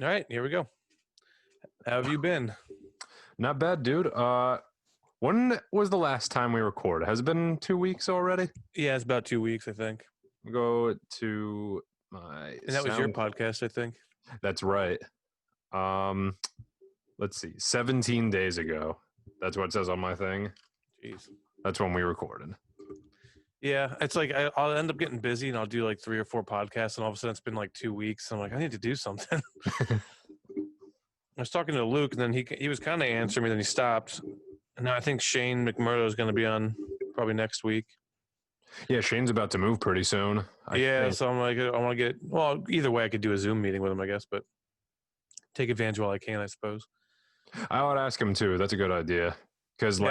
All right, here we go. How have you been? Not bad, dude. When was the last time we recorded? Has it been 2 weeks already? Yeah, it's about 2 weeks, I think. Go to my And that was your podcast, I think. That's right. Let's see. 17 days ago. That's what it says on my thing. Jeez. That's when we recorded. Yeah, it's like I'll end up getting busy and I'll do like 3 or 4 podcasts, and all of a sudden it's been like 2 weeks. And I'm like, I need to do something. I was talking to Luke, and then he was kind of answering me, then he stopped. And now I think Shane McMurdo is going to be on probably next week. Yeah, Shane's about to move pretty soon. So I'm like, I want to get, well, either way I could do a Zoom meeting with him, I guess, but take advantage while I can, I suppose. I would ask him too. That's a good idea. Because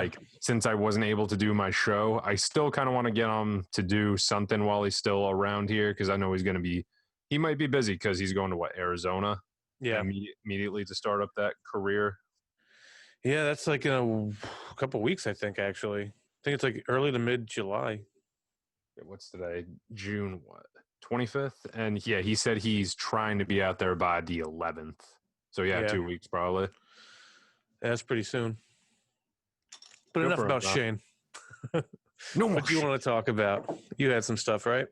since I wasn't able to do my show, I still kind of want to get him to do something while he's still around here. Because I know he might be busy because he's going to Arizona. Yeah. Immediately to start up that career. Yeah, that's like in a couple weeks, I think, actually. I think it's like early to mid-July. What's today? June, 25th? And yeah, he said he's trying to be out there by the 11th. So yeah. 2 weeks probably. Yeah, that's pretty soon. But enough about Shane. No more. What do you want to talk about? You had some stuff, right?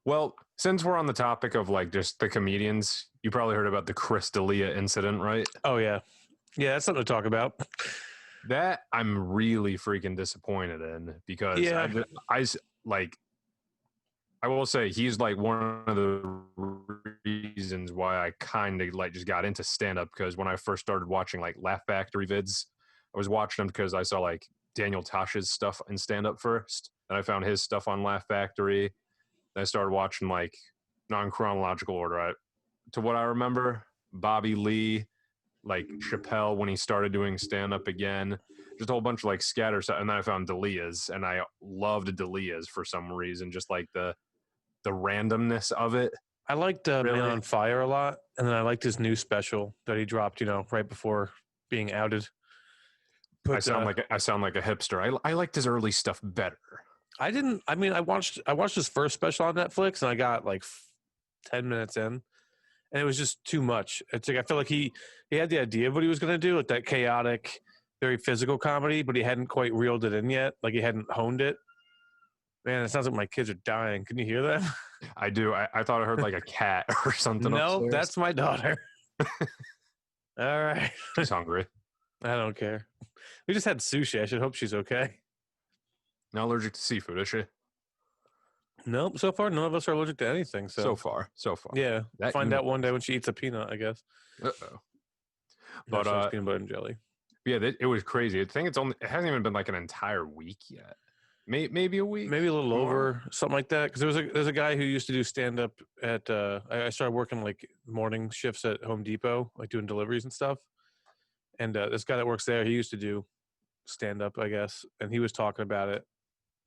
Well, since we're on the topic of just the comedians, you probably heard about the Chris D'Elia incident, right? Oh yeah. Yeah, that's something to talk about. That I'm really freaking disappointed in because I will say he's one of the reasons why I kind of just got into stand-up, because when I first started watching Laugh Factory vids, I was watching them because I saw Daniel Tosh's stuff in stand-up first, and I found his stuff on Laugh Factory. And I started watching non-chronological order. To what I remember, Bobby Lee, Chappelle when he started doing stand-up again, just a whole bunch of scatter stuff. And then I found D'Elia's, and I loved D'Elia's for some reason, just the randomness of it. I liked Man on Fire a lot, and then I liked his new special that he dropped, right before being outed. But, I sound like a hipster. I liked his early stuff better. I watched his first special on Netflix, and I got 10 minutes in, and it was just too much. It's I feel like he had the idea of what he was going to do, that chaotic, very physical comedy, but he hadn't quite reeled it in yet. He hadn't honed it. Man, it sounds like my kids are dying. Can you hear that? I do. I thought I heard a cat or something. No, upstairs. That's my daughter. All right. She's hungry. I don't care. We just had sushi. I should hope she's okay. Not allergic to seafood, is she? Nope. So far, none of us are allergic to anything. So far. Yeah. Find out one day when she eats a peanut, I guess. Uh-oh. But peanut butter and jelly. Yeah, it was crazy. I think it hasn't even been an entire week yet. Maybe a week, maybe a little over, something like that. Because there's a guy who used to do stand up at. I started working morning shifts at Home Depot, doing deliveries and stuff. And this guy that works there, he used to do stand up, I guess, and he was talking about it.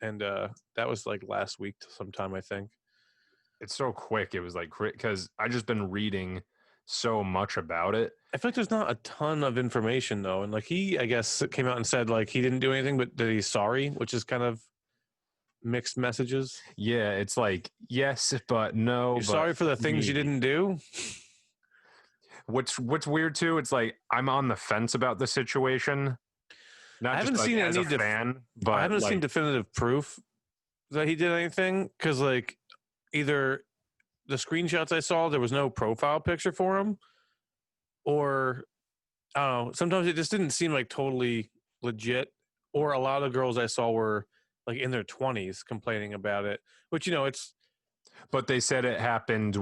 And that was last week sometime, I think. It's so quick. It was because I just been reading so much about it. I feel like there's not a ton of information though, and he, I guess, came out and said he didn't do anything, but that he's sorry, which is kind of mixed messages. Yeah, it's yes, but no. You're sorry for the things you didn't do. What's weird too? It's I'm on the fence about the situation. I haven't seen any but I haven't seen definitive proof that he did anything, because either the screenshots I saw, there was no profile picture for him, or I don't know. Sometimes it just didn't seem totally legit, or a lot of girls I saw were in their 20s complaining about it, which it's. But they said it happened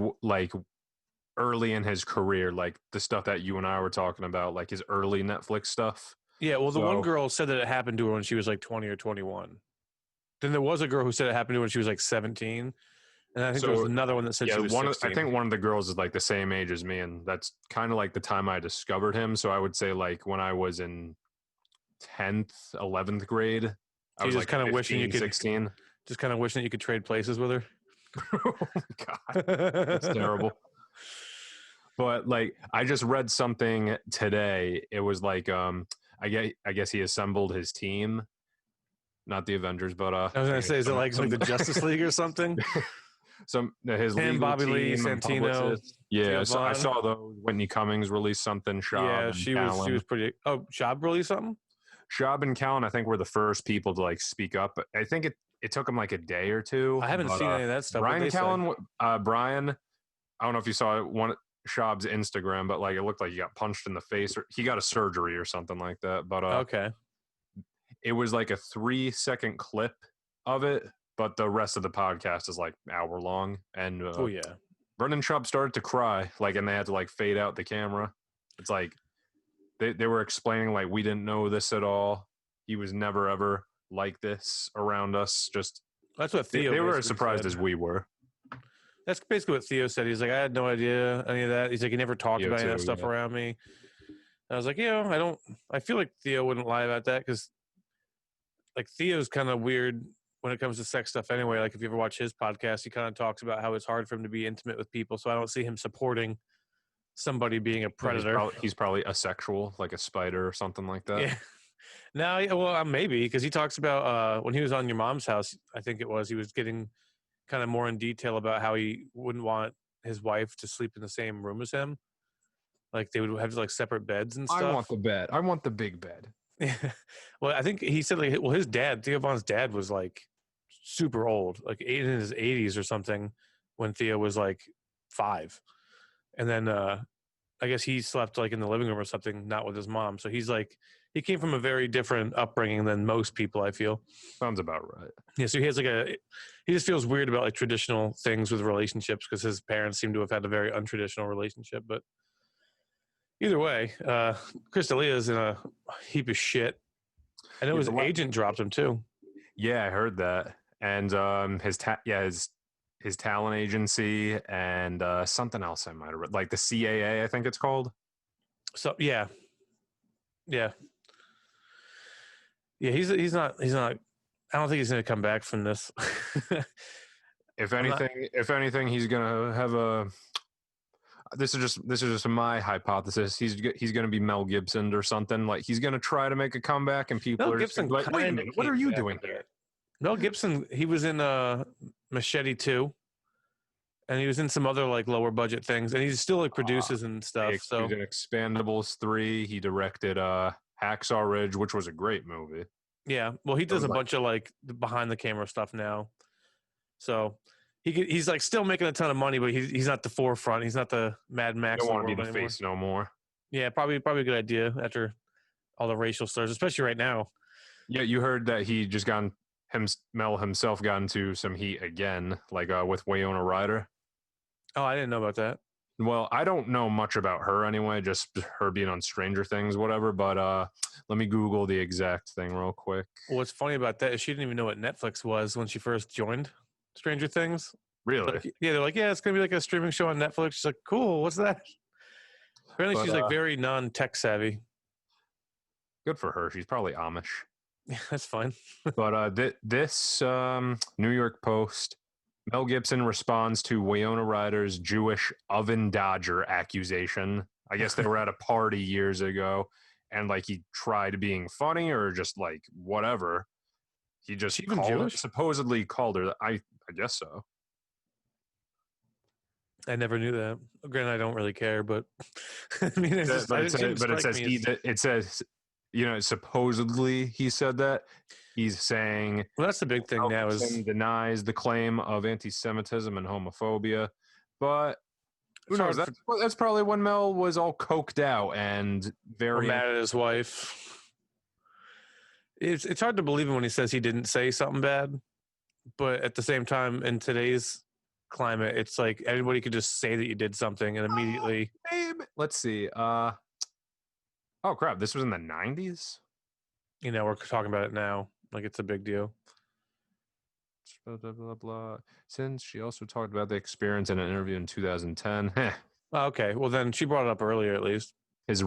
early in his career, the stuff that you and I were talking about, his early Netflix stuff. Yeah, well, the one girl said that it happened to her when she was 20 or 21. Then there was a girl who said it happened to her when she was 17. And I think there was another one that said she was 16. I think one of the girls is the same age as me, and that's kind of the time I discovered him. So I would say when I was in 10th, 11th grade, I was kind of wishing you could 16. Just kind of wishing that you could trade places with her. Oh God, that's terrible. But I just read something today. It was I guess he assembled his team, not the Avengers, but I was gonna say, is it like the Justice League or something? his Him, legal Bobby Lee, team and Santino, publicist. Yeah, so I Vaughn. saw those. Whitney Cummings released something. Schaub Yeah, and she Callan. was pretty. Oh, Schaub released something. Schaub and Callan, I think, were the first people to like speak up. I think it took them like a day or two. I haven't seen any of that stuff. Brian Callan, Brian, I don't know if you saw one Schaub's Instagram, but like it looked like he got punched in the face or he got a surgery or something like that. But okay, it was like a 3-second clip of it, but the rest of the podcast is like hour long. And oh yeah, Brendan Schaub started to cry, like, and they had to like fade out the camera. It's like they were explaining like we didn't know this at all. He was never ever like this around us. Just that's what Theo. They were as surprised as we were. That's basically what Theo said. He's like, I had no idea any of that. He's like, he never talked about any of that stuff around me. And I was like, yeah, I feel like Theo wouldn't lie about that because, like, Theo's kind of weird when it comes to sex stuff anyway. Like, if you ever watch his podcast, he kind of talks about how it's hard for him to be intimate with people. So I don't see him supporting somebody being a predator. He's probably asexual, like a spider or something like that. Yeah. Now, well, maybe because he talks about when he was on Your Mom's House, I think it was, he was getting kind of more in detail about how he wouldn't want his wife to sleep in the same room as him. Like they would have like separate beds and stuff. I want the bed. I want the big bed. Yeah. Well, I think he said like, well, his dad, Theo Von's dad, was like super old, like in his 80s or something, when Theo was like 5, and then I guess he slept like in the living room or something, not with his mom. So he's like, he came from a very different upbringing than most people, I feel. Sounds about right. Yeah, so he has he just feels weird about like traditional things with relationships because his parents seem to have had a very untraditional relationship. But either way, Chris D'Elia's in a heap of shit. I know his agent dropped him too. Yeah, I heard that. And his talent agency and something else I might have read, like the CAA, I think it's called. So yeah. He's not. I don't think he's going to come back from this. If anything, he's going to have a. This is just my hypothesis. He's going to be Mel Gibson or something. Like he's going to try to make a comeback, and people are Gibson like, "Wait a minute, what are you doing here?" Mel Gibson, he was in Machete 2, and he was in some other like lower budget things, and he still like produces and stuff. So he's in Expendables 3. He directed Hacksaw Ridge, which was a great movie. Yeah, well, he does a bunch of like behind the camera stuff now. So he's like still making a ton of money, but he's not the forefront. He's not the Mad Max. Don't want to be the face no more. Yeah, probably a good idea after all the racial slurs, especially right now. Yeah, you heard that he just Mel himself got into some heat again, like with Winona Ryder. Oh, I didn't know about that. Well, I don't know much about her anyway, just her being on Stranger Things, whatever. But let me Google the exact thing real quick. What's funny about that is she didn't even know what Netflix was when she first joined Stranger Things. Really? Like, yeah, they're like, yeah, it's going to be like a streaming show on Netflix. She's like, cool, what's that? Apparently she's like very non-tech savvy. Good for her. She's probably Amish. Yeah, that's fine. But this New York Post, Mel Gibson responds to Winona Ryder's Jewish oven dodger accusation. I guess they were at a party years ago, and like he tried being funny or just like whatever. He just supposedly called her. I guess so. I never knew that. Granted, I don't really care, but I mean, it says, you know, supposedly he said that. He's saying, well, that's the big thing now is denies the claim of anti-Semitism and homophobia, but who knows? That's probably when Mel was all coked out and very mad at his wife. It's hard to believe him when he says he didn't say something bad, but at the same time, in today's climate, it's like everybody could just say that you did something and immediately. Let's see. Oh crap! This was in the 90s. You know, we're talking about it now. Like it's a big deal. Blah, blah, blah, blah. Since she also talked about the experience in an interview in 2010. Okay, well then she brought it up earlier at least. His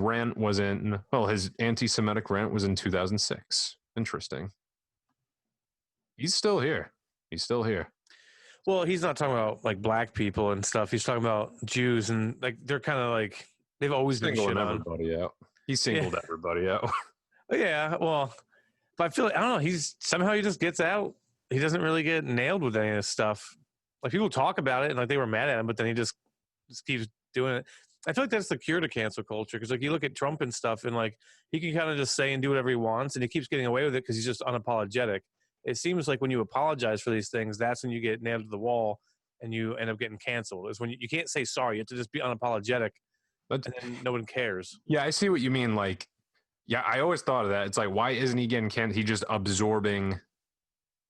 anti-Semitic rant was in 2006. Interesting. He's still here. Well, he's not talking about like black people and stuff. He's talking about Jews and like they're kind of like they've always been shit on. Everybody out. He singled everybody out. Yeah, well, but I feel like, I don't know. He just gets out. He doesn't really get nailed with any of this stuff. Like people talk about it and like they were mad at him, but then he just keeps doing it. I feel like that's the cure to cancel culture because like you look at Trump and stuff and like he can kind of just say and do whatever he wants and he keeps getting away with it because he's just unapologetic. It seems like when you apologize for these things, that's when you get nailed to the wall and you end up getting canceled. Is when you can't say sorry. You have to just be unapologetic and then no one cares. Yeah, I see what you mean. Like, yeah, I always thought of that. It's like, why isn't he getting canceled? He just absorbing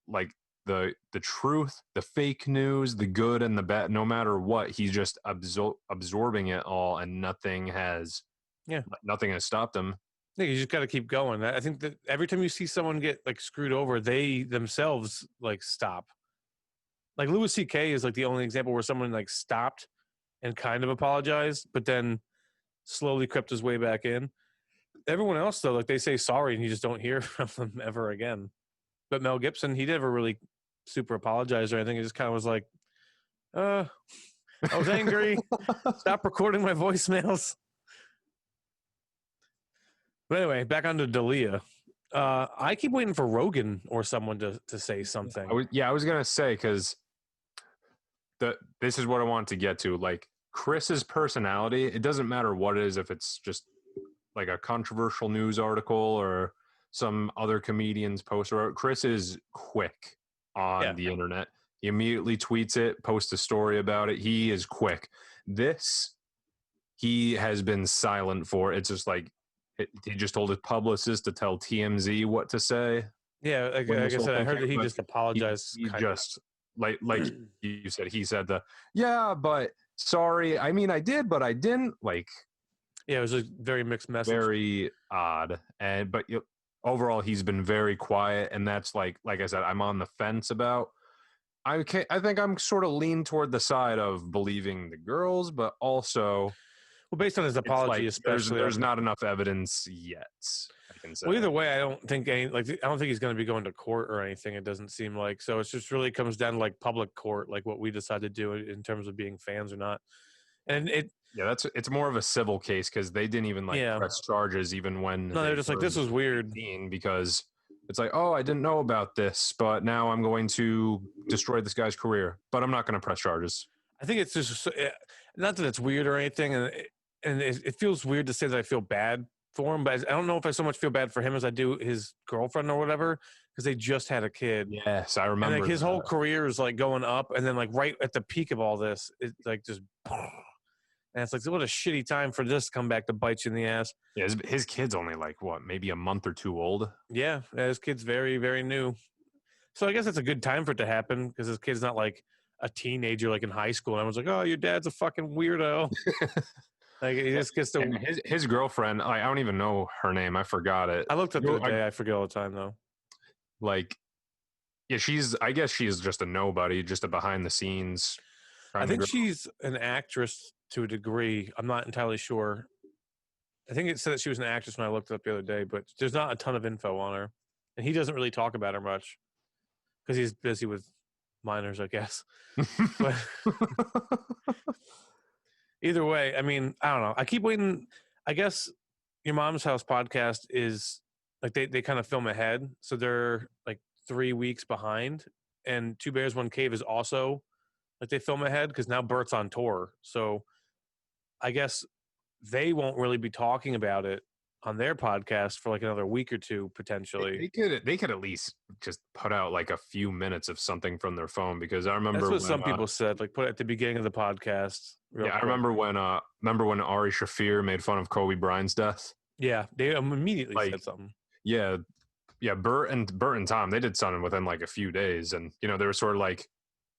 like the truth, the fake news, the good and the bad, no matter what, he's just absorbing it all and nothing has stopped him. Yeah, you just got to keep going. I think that every time you see someone get like screwed over, they themselves like stop. Like Louis C.K. is like the only example where someone like stopped and kind of apologized, but then slowly crept his way back in. Everyone else though, like they say sorry and you just don't hear from them ever again. But Mel Gibson, he never really super apologized or anything. He just kind of was like, I was angry. Stop recording my voicemails. But anyway, back onto D'Elia. I keep waiting for Rogan or someone to say something. I was going to say, because this is what I want to get to. Like Chris's personality, it doesn't matter what it is, if it's just like a controversial news article or some other comedian's post. Chris is quick on the internet. He immediately tweets it, posts a story about it. He is quick. He has been silent for. It's just like he just told his publicist to tell TMZ what to say. Yeah, like I said, I heard that he just apologized. He just like you said. He said but sorry. I mean, I did, but I didn't. Like, yeah, it was a very mixed message. Very odd, but overall, he's been very quiet, and that's like I said, I'm on the fence about. I think I'm sort of lean toward the side of believing the girls, but also, well, based on his apology, especially, there's not enough evidence yet. I can say. Well, either way, I don't think he's going to be going to court or anything. It doesn't seem like so. It just really comes down to like public court, like what we decide to do in terms of being fans or not, and it. Yeah, it's more of a civil case because they didn't even press charges even when. No, they're just like, this was weird because it's like, oh, I didn't know about this, but now I'm going to destroy this guy's career, but I'm not going to press charges. I think it's just not that it's weird or anything, and it feels weird to say that I feel bad for him, but I don't know if I so much feel bad for him as I do his girlfriend or whatever because they just had a kid. Yes, I remember. And like his whole career is like going up, and then like right at the peak of all this, it like just. And it's like, what a shitty time for this to come back to bite you in the ass. Yeah, his kid's only like, maybe a month or two old? Yeah, his kid's very, very new. So I guess it's a good time for it to happen because his kid's not like a teenager like in high school. And everyone's like, oh, your dad's a fucking weirdo. Like he just gets to... And his girlfriend, I don't even know her name. I forgot it. I looked up the other day. I forget all the time, though. Like, yeah, I guess she's just a nobody, just a behind the scenes. I think she's an actress to a degree. I'm not entirely sure. I think it said that she was an actress when I looked it up the other day, but there's not a ton of info on her. And he doesn't really talk about her much because he's busy with minors, I guess. But either way, I mean, I don't know. I keep waiting. I guess Your Mom's House podcast is like they kind of film ahead. So they're like 3 weeks behind. And Two Bears, One Cave is also like they film ahead because now Bert's on tour. So I guess they won't really be talking about it on their podcast for like another week or two potentially. They could at least just put out like a few minutes of something from their phone because I remember that's what some people said. Like put it at the beginning of the podcast. Yeah, quick. I remember when Ari Shaffir made fun of Kobe Bryant's death. Yeah, they immediately said something. Yeah, Bert and Tom, they did something within like a few days, and they were sort of like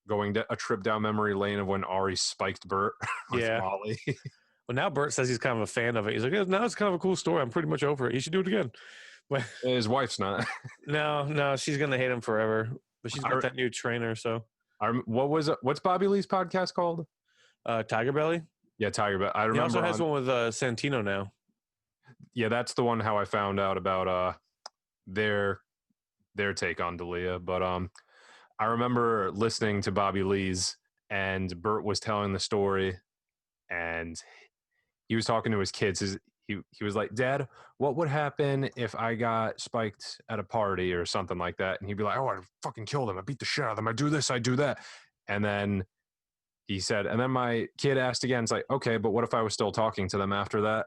going a trip down memory lane of when Ari spiked Bert with Molly. Well, now Bert says he's kind of a fan of it. He's like, now it's kind of a cool story. I'm pretty much over it. You should do it again. But his wife's not. No, she's gonna hate him forever. But she's got that new trainer. So, what's Bobby Lee's podcast called? Tiger Belly. Yeah, Tiger Belly. I remember. He also has one with Santino now. Yeah, that's the one. How I found out about their take on D'Elia. But I remember listening to Bobby Lee's, and Bert was telling the story, and he was talking to his kids. He was like, Dad, what would happen if I got spiked at a party or something like that? And he'd be like, oh, I fucking killed him. I beat the shit out of them. I do this, I do that. And then he said, and then my kid asked again, it's like, okay, but what if I was still talking to them after that?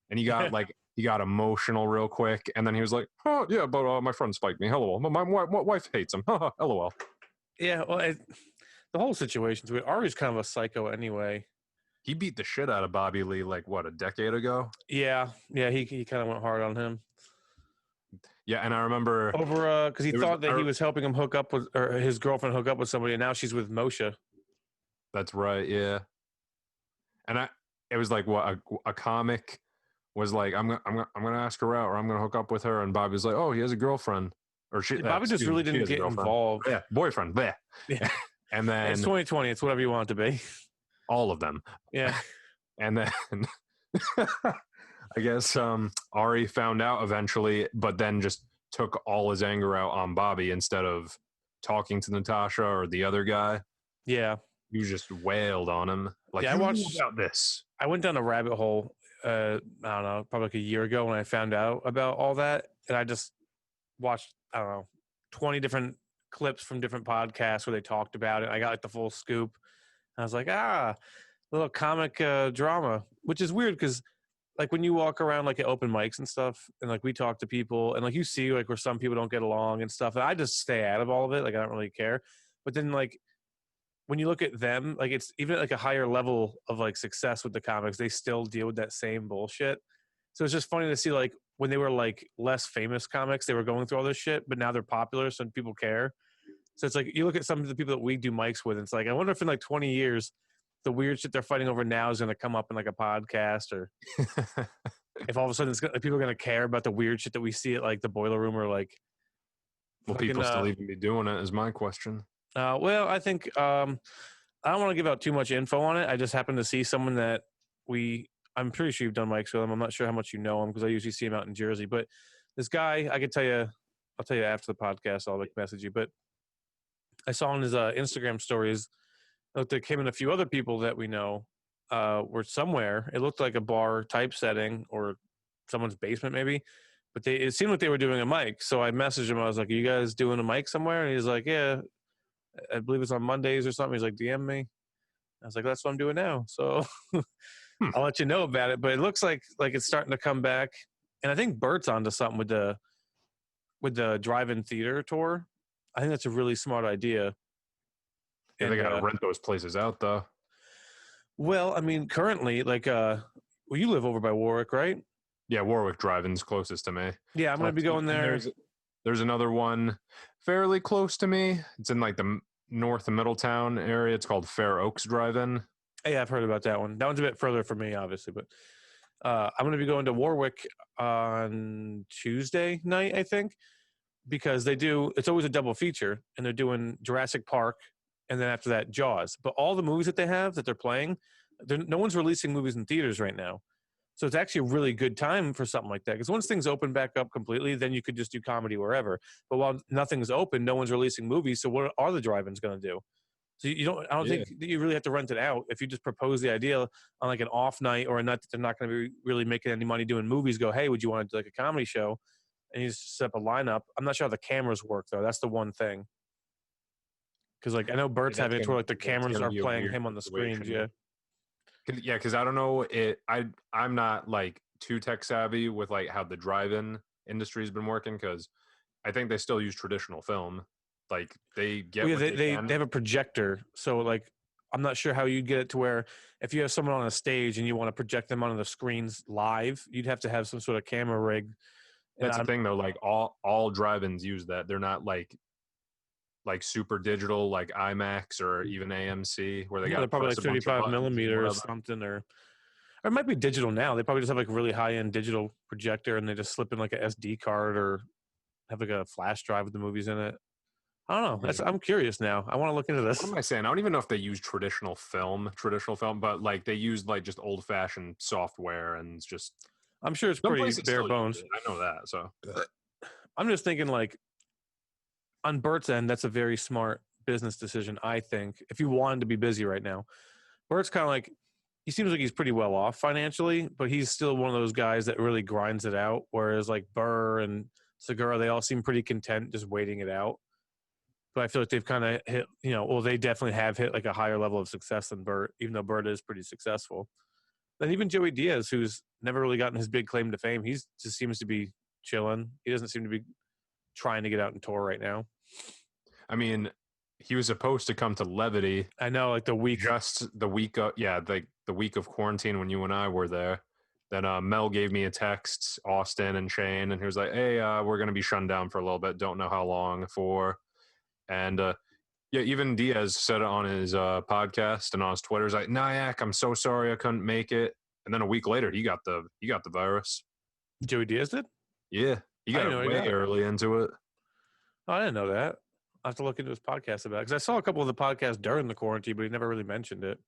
And he got emotional real quick. And then he was like, oh, yeah, but my friend spiked me. LOL. My wife hates him. LOL. Yeah, well, the whole situation's weird. Ari's kind of a psycho anyway. He beat the shit out of Bobby Lee like, what, a decade ago? Yeah, he kind of went hard on him. Yeah, and I remember over because he thought that he was helping him hook up with, or his girlfriend hook up with somebody, and now she's with Moshe. That's right, yeah. And it was like what a comic was like. I'm gonna ask her out, or I'm gonna hook up with her, and Bobby was like, oh, he has a girlfriend, or she. Bobby just really didn't get involved. Yeah, boyfriend. Bleh. Yeah, and then it's 2020. It's whatever you want it to be. All of them. Yeah, and then. I guess Ari found out eventually, but then just took all his anger out on Bobby instead of talking to Natasha or the other guy. Yeah. He just wailed on him. Like, yeah, I watched about this. I went down a rabbit hole, I don't know, probably like a year ago when I found out about all that. And I just watched, I don't know, 20 different clips from different podcasts where they talked about it. I got like the full scoop. I was like, little comic drama, which is weird because like when you walk around like at open mics and stuff, and like we talk to people, and like you see like where some people don't get along and stuff, and I just stay out of all of it. Like I don't really care. But then like when you look at them, like it's even at like a higher level of like success with the comics, they still deal with that same bullshit. So it's just funny to see like when they were like less famous comics, they were going through all this shit, but now they're popular, so people care. So it's like you look at some of the people that we do mics with, and it's like I wonder if in like 20 years the weird shit they're fighting over now is going to come up in like a podcast, or if all of a sudden people are going to care about the weird shit that we see at like the Boiler Room, or like. Will people still even be doing it is my question. Well, I think I don't want to give out too much info on it. I just happened to see someone that I'm pretty sure you've done mics with him. I'm not sure how much you know him because I usually see him out in Jersey, but this guy, I could tell you, I'll tell you after the podcast, I'll like message you, but I saw on his Instagram stories, like him and a few other people that we know were somewhere. It looked like a bar type setting or someone's basement maybe, but it seemed like they were doing a mic. So I messaged him. I was like, "Are you guys doing a mic somewhere?" And he's like, "Yeah, I believe it's on Mondays or something." He's like, "DM me." I was like, "That's what I'm doing now." So I'll let you know about it. But it looks like it's starting to come back, and I think Bert's onto something with the drive-in theater tour. I think that's a really smart idea. Yeah, they gotta rent those places out though. Well, I mean, currently, like, well, you live over by Warwick, right? Yeah, Warwick Drive-In's closest to me. Yeah, I'm gonna be going there. There's another one fairly close to me. It's in like the north of Middletown area. It's called Fair Oaks Drive-In. Yeah, I've heard about that one. That one's a bit further from me, obviously, but I'm gonna be going to Warwick on Tuesday night, I think, because it's always a double feature, and they're doing Jurassic Park. And then after that, Jaws. But all the movies that they have that they're playing, no one's releasing movies in theaters right now. So it's actually a really good time for something like that. Because once things open back up completely, then you could just do comedy wherever. But while nothing's open, no one's releasing movies. So what are the drive-ins going to do? So I don't think that you really have to rent it out. If you just propose the idea on like an off night or a night that they're not going to be really making any money doing movies, go, hey, would you want to do like a comedy show? And you just set up a lineup. I'm not sure how the cameras work, though. That's the one thing. Because like I know Bert's having it where like the cameras are playing him on the screens, yeah. Yeah, because I don't know I'm not like too tech savvy with like how the drive-in industry's been working, because I think they still use traditional film. Like they get they have a projector, so like I'm not sure how you'd get it to where if you have someone on a stage and you want to project them onto the screens live, you'd have to have some sort of camera rig. That's the thing though, like all drive-ins use that. They're not like super digital like IMAX or even AMC where they got probably like 35 millimeter or something, or it might be digital now. They probably just have like really high end digital projector and they just slip in like a SD card or have like a flash drive with the movies in it. I don't know. I'm curious now. I want to look into this. What am I saying? I don't even know if they use traditional film, but like they use like just old fashioned software and just. I'm sure it's pretty bare bones. I know that. So I'm just thinking like. On Bert's end, that's a very smart business decision, I think. If you wanted to be busy right now, Bert's kind of like, he seems like he's pretty well off financially, but he's still one of those guys that really grinds it out. Whereas like Burr and Segura, they all seem pretty content just waiting it out. But I feel like they've kind of hit, they definitely have hit like a higher level of success than Bert, even though Bert is pretty successful. Then even Joey Diaz, who's never really gotten his big claim to fame, he just seems to be chilling. He doesn't seem to be trying to get out and tour right now. I mean, he was supposed to come to Levity. I know, like the week the week of quarantine when you and I were there. Then Mel gave me a text, Austin and Shane, and he was like, "Hey, we're gonna be shut down for a little bit. Don't know how long for." And even Diaz said it on his podcast and on his Twitter. He's like, "Nyack, I'm so sorry I couldn't make it." And then a week later, he got the virus. Joey Diaz did? Yeah, he got it way early into it. Oh, I didn't know that. I have to look into his podcast about it because I saw a couple of the podcasts during the quarantine, but he never really mentioned it.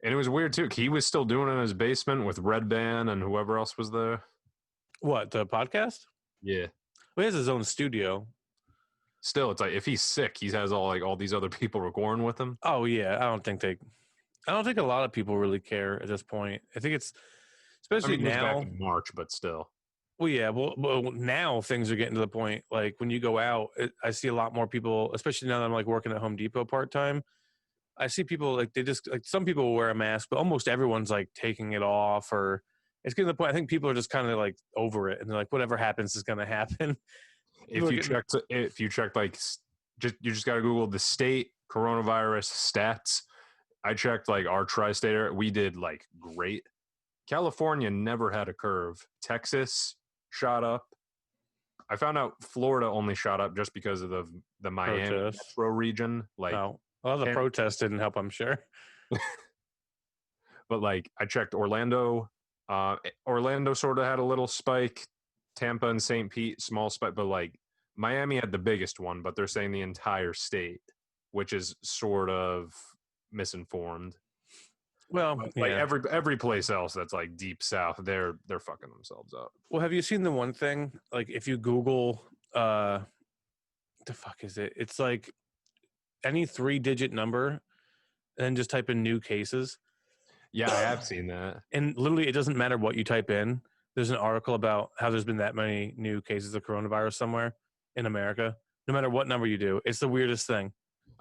And it was weird too. He was still doing it in his basement with Red Band and whoever else was there. What, the podcast? Yeah. Well, he has his own studio. Still, it's like if he's sick, he has all these other people recording with him. Oh yeah, I don't think a lot of people really care at this point. I think it's especially now. Back in March, but still. Well, yeah. Well, now things are getting to the point. Like when you go out, I see a lot more people, especially now that I'm like working at Home Depot part time. I see people like some people will wear a mask, but almost everyone's like taking it off, or it's getting to the point. I think people are just kind of like over it, and they're like, whatever happens is going to happen. If you checked like you just got to Google the state coronavirus stats. I checked like our tri-state area. We did like great. California never had a curve. Texas shot up. I found out Florida only shot up just because of the Miami metro region. Like, the protests didn't help, I'm sure. But like, I checked Orlando. Orlando sort of had a little spike. Tampa and St. Pete, small spike. But like, Miami had the biggest one. But they're saying the entire state, which is sort of misinformed. Well, like every place else that's like deep south, they're fucking themselves up. Well, have you seen the one thing? Like, if you Google, the fuck is it? It's like any 3-digit number, and then just type in new cases. Yeah, I have seen that. And literally, it doesn't matter what you type in. There's an article about how there's been that many new cases of coronavirus somewhere in America. No matter what number you do, it's the weirdest thing.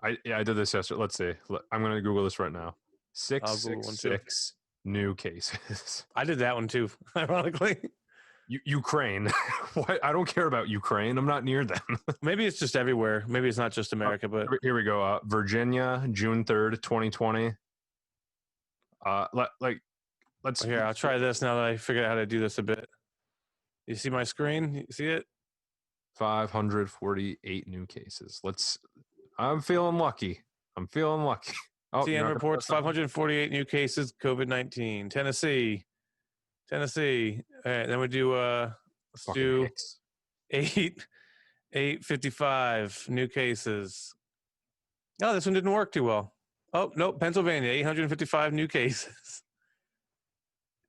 I did this yesterday. Let's see. I'm going to Google this right now. 666 new cases. I did that one too, ironically. Ukraine. What? I don't care about Ukraine. I'm not near them. Maybe it's just everywhere. Maybe it's not just America, but here we go. Virginia, June 3rd, 2020. Let's here. I'll try this now that I figured out how to do this a bit. You see my screen? You see it? 548 new cases. I'm feeling lucky. Oh, TN reports 548 new cases, COVID-19. Tennessee. All right, then we do let's do 855 new cases. Oh, this one didn't work too well. Oh, no, Pennsylvania, 855 new cases.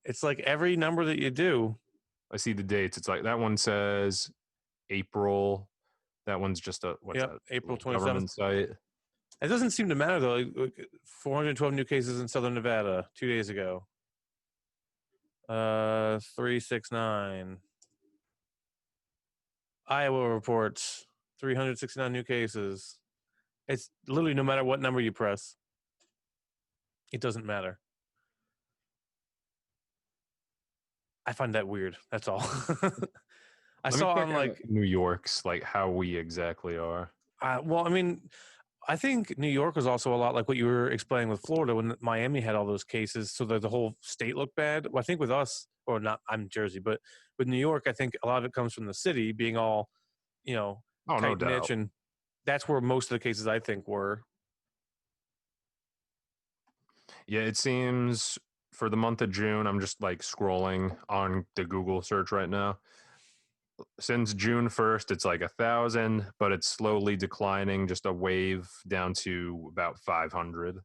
It's like every number that you do. I see the dates. It's like that one says April. That one's just April 27th. Government site. It doesn't seem to matter though. Like 412 new cases in Southern Nevada 2 days ago. 369. Iowa reports 369 new cases. It's literally no matter what number you press, it doesn't matter. I find that weird. That's all. I saw on like New York's like how we exactly are. Well, I mean, I think New York was also a lot like what you were explaining with Florida when Miami had all those cases, so that the whole state looked bad. Well, I think with us, or not, I'm Jersey, but with New York, I think a lot of it comes from the city being all, tight niche, and that's where most of the cases I think were. Yeah, it seems for the month of June, I'm just like scrolling on the Google search right now. Since June 1st, it's like 1,000, but it's slowly declining, just a wave down to about 500.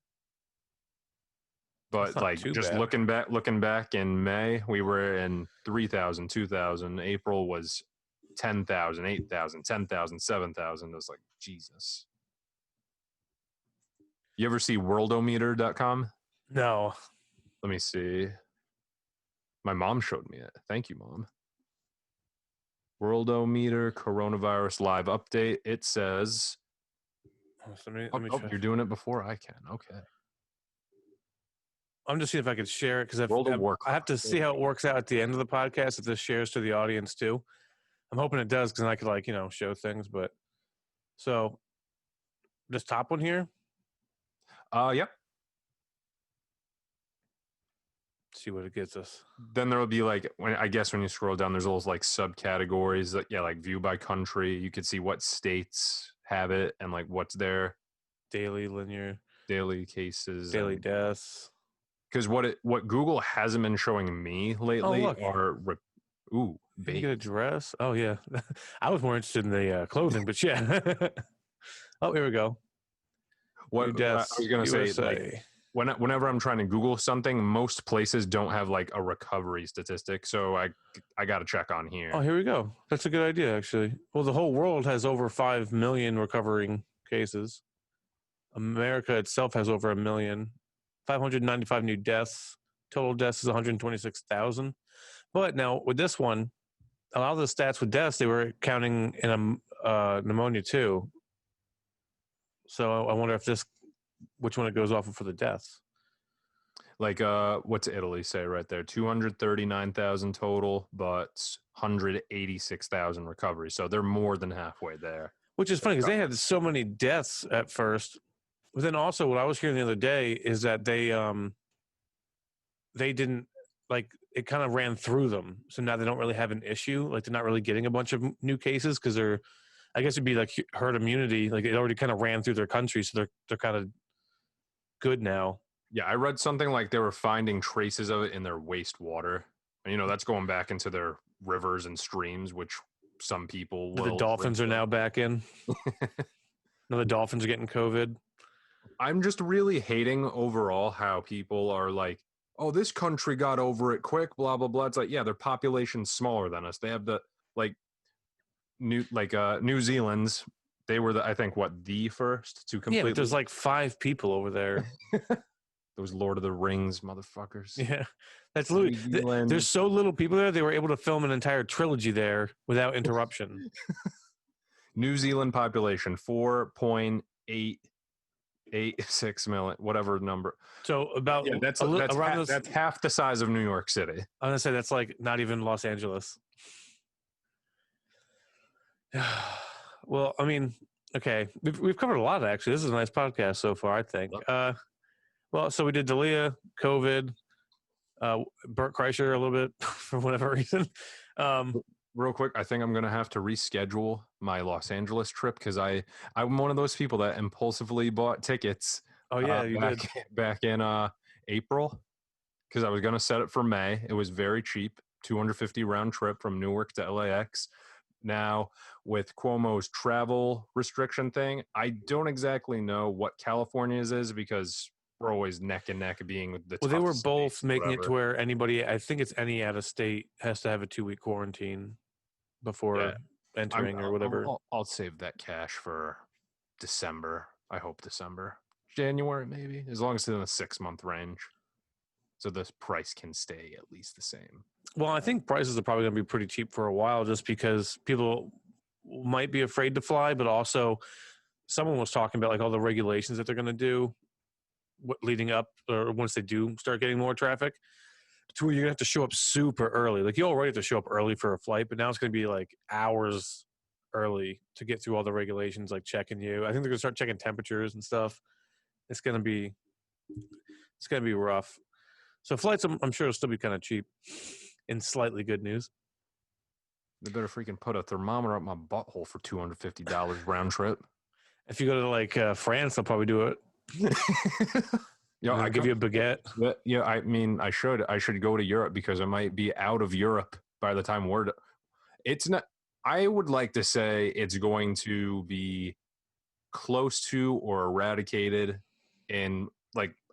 But like just bad. looking back in May, we were in 3,000, 2,000. April was 10,000, 8,000, 10,000, 7,000. It was like, Jesus. You ever see worldometer.com? No. Let me see. My mom showed me it. Thank you, Mom. Worldometer coronavirus live update. It says Let me try. You're doing it before I can. Okay. I'm just seeing if I could share it because I have to see how it works out at the end of the podcast if this shares to the audience too. I'm hoping it does because I could show things. But so this top one here. Yep. See what it gets us. Then there will be when you scroll down, there's those subcategories that view by country. You could see what states have it and what's their daily linear, daily cases, daily deaths. Because what Google hasn't been showing me lately are baked. Get a dress. Oh yeah, I was more interested in the clothing, but yeah. Oh, here we go. What I was gonna say, whenever I'm trying to Google something, most places don't have a recovery statistic, so I got to check on here. Oh, here we go. That's a good idea, actually. Well, the whole world has over 5 million recovering cases. America itself has over 1 million. 595 new deaths. Total deaths is 126,000. But now with this one, a lot of the stats with deaths, they were counting in pneumonia too. So I wonder which one it goes off of for the deaths. What's Italy say right there? 239,000 total, but 186,000 recovery. So they're more than halfway there. Which is funny because they had so many deaths at first. But then also what I was hearing the other day is that they didn't it kind of ran through them. So now they don't really have an issue. They're not really getting a bunch of new cases because I guess it'd be herd immunity. It already kind of ran through their country. So they're kind of good now. Yeah. I read something they were finding traces of it in their wastewater. And, that's going back into their rivers and streams, which some people will. The dolphins are now back in. No, the dolphins are getting COVID. I'm just really hating overall how people are oh, this country got over it quick, blah, blah, blah. It's yeah, their population's smaller than us. They have the New Zealand's. They were the first to completely. Yeah, but there's 5 people over there. Those Lord of the Rings motherfuckers. Yeah, that's literally. There's so little people there. They were able to film an entire trilogy there without interruption. New Zealand population 4.886 million, whatever number. So about that's half the size of New York City. I'm gonna say that's not even Los Angeles. Well, I mean, okay, we've covered a lot actually. This is a nice podcast so far, I think. Well, so we did Dalia, COVID, Bert Kreischer a little bit for whatever reason. Real quick, I think I'm going to have to reschedule my Los Angeles trip because I'm one of those people that impulsively bought tickets. Oh, yeah, you did. Back in April because I was going to set it for May. It was very cheap, $250 round trip from Newark to LAX. Now, with Cuomo's travel restriction thing, I don't exactly know what California's is because we're always neck and neck being the well, they were both making it to where anybody, I think it's any out of state, has to have a 2-week quarantine before entering or whatever. I'll save that cash for December. I hope December. January, maybe, as long as it's in the 6-month range. So this price can stay at least the same. Well, I think prices are probably going to be pretty cheap for a while just because people might be afraid to fly, but also someone was talking about all the regulations that they're going to do leading up or once they do start getting more traffic to where you're gonna have to show up super early. You already have to show up early for a flight, but now it's gonna be hours early to get through all the regulations, checking you. I think they're gonna start checking temperatures and stuff. It's gonna be rough. So flights, I'm sure will still be kind of cheap. In slightly good news, they better freaking put a thermometer up my butthole for $250 round trip. If you go to France, they'll probably do it. I give you a baguette. Yeah, I mean, I should go to Europe because I might be out of Europe by the time it's not. I would like to say it's going to be close to or eradicated in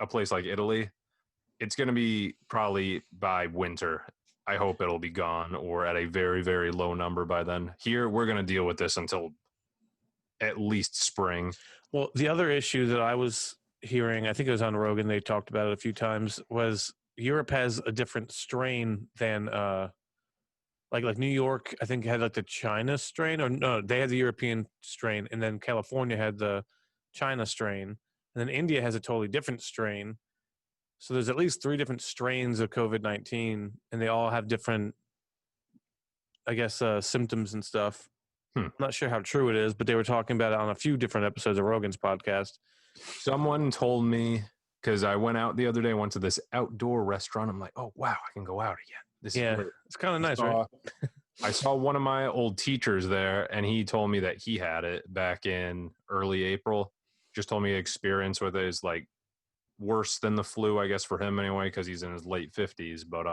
a place like Italy. It's going to be probably by winter. I hope it'll be gone or at a very, very low number by then. Here, we're going to deal with this until at least spring. Well, the other issue that I was hearing, I think it was on Rogan, they talked about it a few times, was Europe has a different strain than like New York, I think had the China strain, or no, they had the European strain, and then California had the China strain, and then India has a totally different strain. So there's at least 3 different strains of COVID-19, and they all have different, I guess, symptoms and stuff. I'm not sure how true it is, but they were talking about it on a few different episodes of Rogan's podcast. Someone told me, because I went out the other day, went to this outdoor restaurant. I'm like, oh, wow, I can go out again. It's kind of nice, right? I saw one of my old teachers there, and he told me that he had it back in early April. Just told me experience with it is like worse than the flu, I guess, for him anyway, because he's in his late 50s. But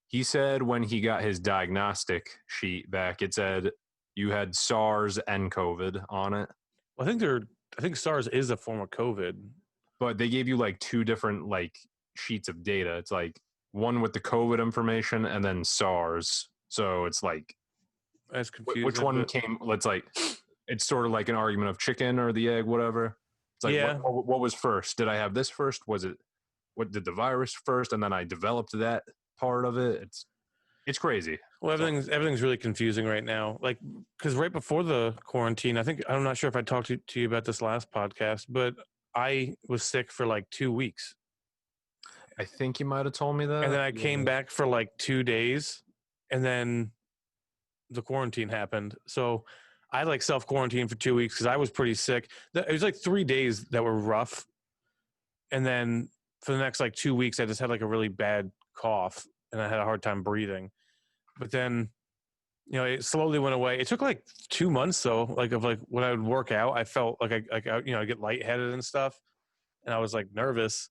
he said when he got his diagnostic sheet back, it said you had SARS and COVID on it. Well, I think SARS is a form of COVID. But they gave you like 2 different like sheets of data. It's like one with the COVID information and then SARS. So it's like, that's confusing. Which one came? Let's like, it's sort of like an argument of chicken or the egg, whatever. It's like, what was first? Did I have this first? Was it, what did the virus first? And then I developed that part of it. It's crazy. Well, everything's really confusing right now. Like, because right before the quarantine, I'm not sure if I talked to you about this last podcast, but I was sick for like 2 weeks. I think you might have told me that. And then I came back for like 2 days, and then the quarantine happened. So I like self-quarantined for 2 weeks because I was pretty sick. It was like 3 days that were rough. And then for the next like 2 weeks, I just had like a really bad cough, and I had a hard time breathing. But then, it slowly went away. It took like 2 months though. Like when I would work out, I felt like I get lightheaded and stuff, and I was like nervous.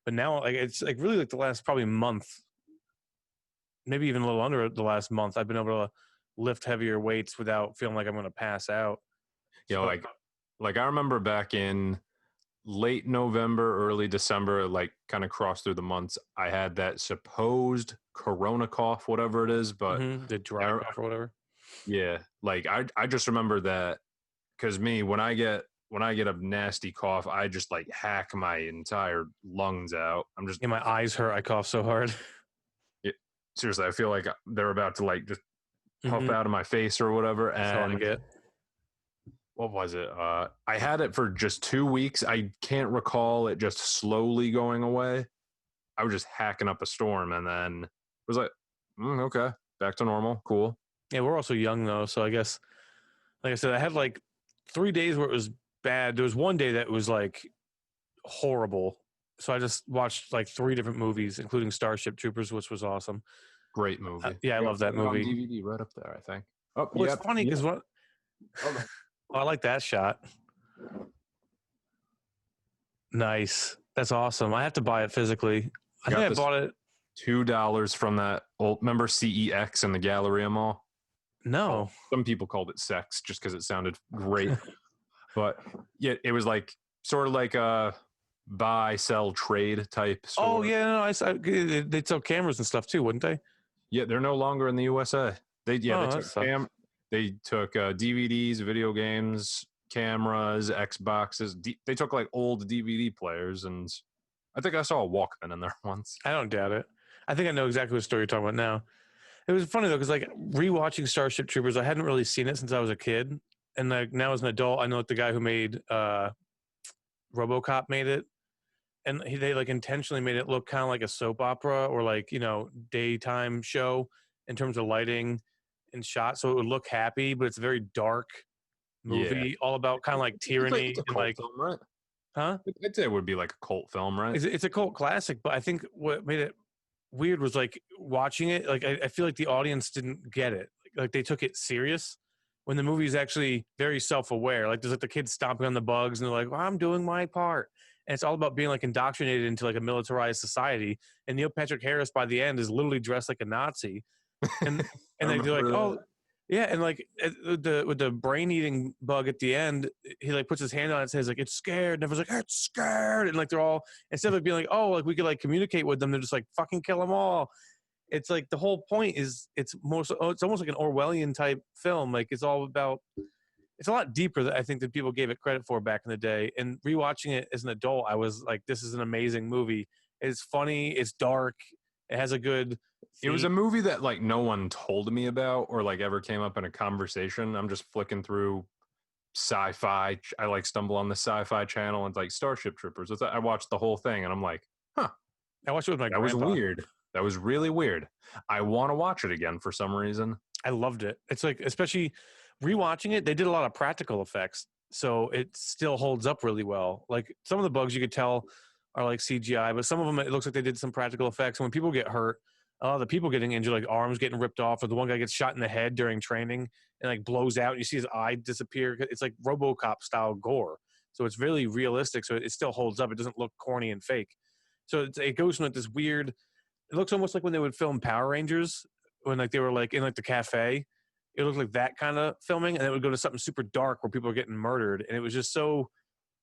But now, like, it's like really like the last probably month, maybe even a little under the last month, I've been able to lift heavier weights without feeling like I'm going to pass out. Like I remember back in late November, early December, like kind of crossed through the months, I had that supposed corona cough, whatever it is, but the dry cough or whatever. Yeah, like I just remember that because when I get a nasty cough, I just like hack my entire lungs out. I'm just my eyes hurt. I cough so hard. Seriously, I feel like they're about to like just puff out of my face or whatever. And that's all I get. What was it? I had it for just 2 weeks. I can't recall it just slowly going away. I was just hacking up a storm, and then it was like, okay, back to normal. Cool. Yeah, we're also young though, so I guess, like I said, I had like 3 days where it was bad. There was one day that was like horrible. So I just watched like 3 different movies, including Starship Troopers, which was awesome. Great movie. I love that movie. On DVD right up there, I think. Oh, well, it's funny because I like that shot. Nice. That's awesome. I have to buy it physically. I think I bought it $2 from that old. Remember CEX in the Galleria Mall? No. Some people called it sex just because it sounded great. But yeah, it was like sort of like a buy, sell, trade type store. Oh yeah, no, they'd sell cameras and stuff too, wouldn't they? Yeah, they're no longer in the USA. They took DVDs, video games, cameras, Xboxes. They took like old DVD players, and I think I saw a Walkman in there once. I don't doubt it. I think I know exactly what story you're talking about now. It was funny though, because like rewatching Starship Troopers, I hadn't really seen it since I was a kid, and like now as an adult, I know that the guy who made RoboCop made it, and they like intentionally made it look kind of like a soap opera or like daytime show in terms of lighting and shot, so it would look happy, but it's a very dark movie, all about kind of like tyranny and like film, right? Huh? I'd say it would be like a cult film, right? It's a cult classic, but I think what made it weird was like watching it. Like I feel like the audience didn't get it. Like they took it serious when the movie is actually very self-aware. Like there's like the kids stomping on the bugs, and they're like, well, "I'm doing my part." And it's all about being like indoctrinated into like a militarized society. And Neil Patrick Harris by the end is literally dressed like a Nazi, and they're like, "Oh." Yeah, and like with the brain eating bug at the end, he like puts his hand on it and says like it's scared, and everyone's like it's scared, and like they're all, instead of being like, oh, like we could like communicate with them, they're just like fucking kill them all. It's like the whole point is it's almost like an Orwellian type film. Like it's all about, it's a lot deeper that I think that people gave it credit for back in the day. And rewatching it as an adult, I was like, this is an amazing movie. It's funny, it's dark, it has a good. It was a movie that like no one told me about or like ever came up in a conversation. I'm just flicking through sci-fi. I like stumble on the sci-fi channel and it's like Starship Troopers. I watched the whole thing and I'm like, huh. I watched it with my grandpa. That was weird. That was really weird. I want to watch it again for some reason. I loved it. It's like, especially rewatching it, they did a lot of practical effects, so it still holds up really well. Like some of the bugs you could tell are like CGI, but some of them it looks like they did some practical effects. And when people get hurt, the people getting injured, like arms getting ripped off, or the one guy gets shot in the head during training and like blows out, and you see his eye disappear. It's like RoboCop style gore, so it's really realistic. So it still holds up. It doesn't look corny and fake. So it goes from like this weird. It looks almost like when they would film Power Rangers when like they were like in like the cafe. It looked like that kind of filming, and it would go to something super dark where people are getting murdered, and it was just so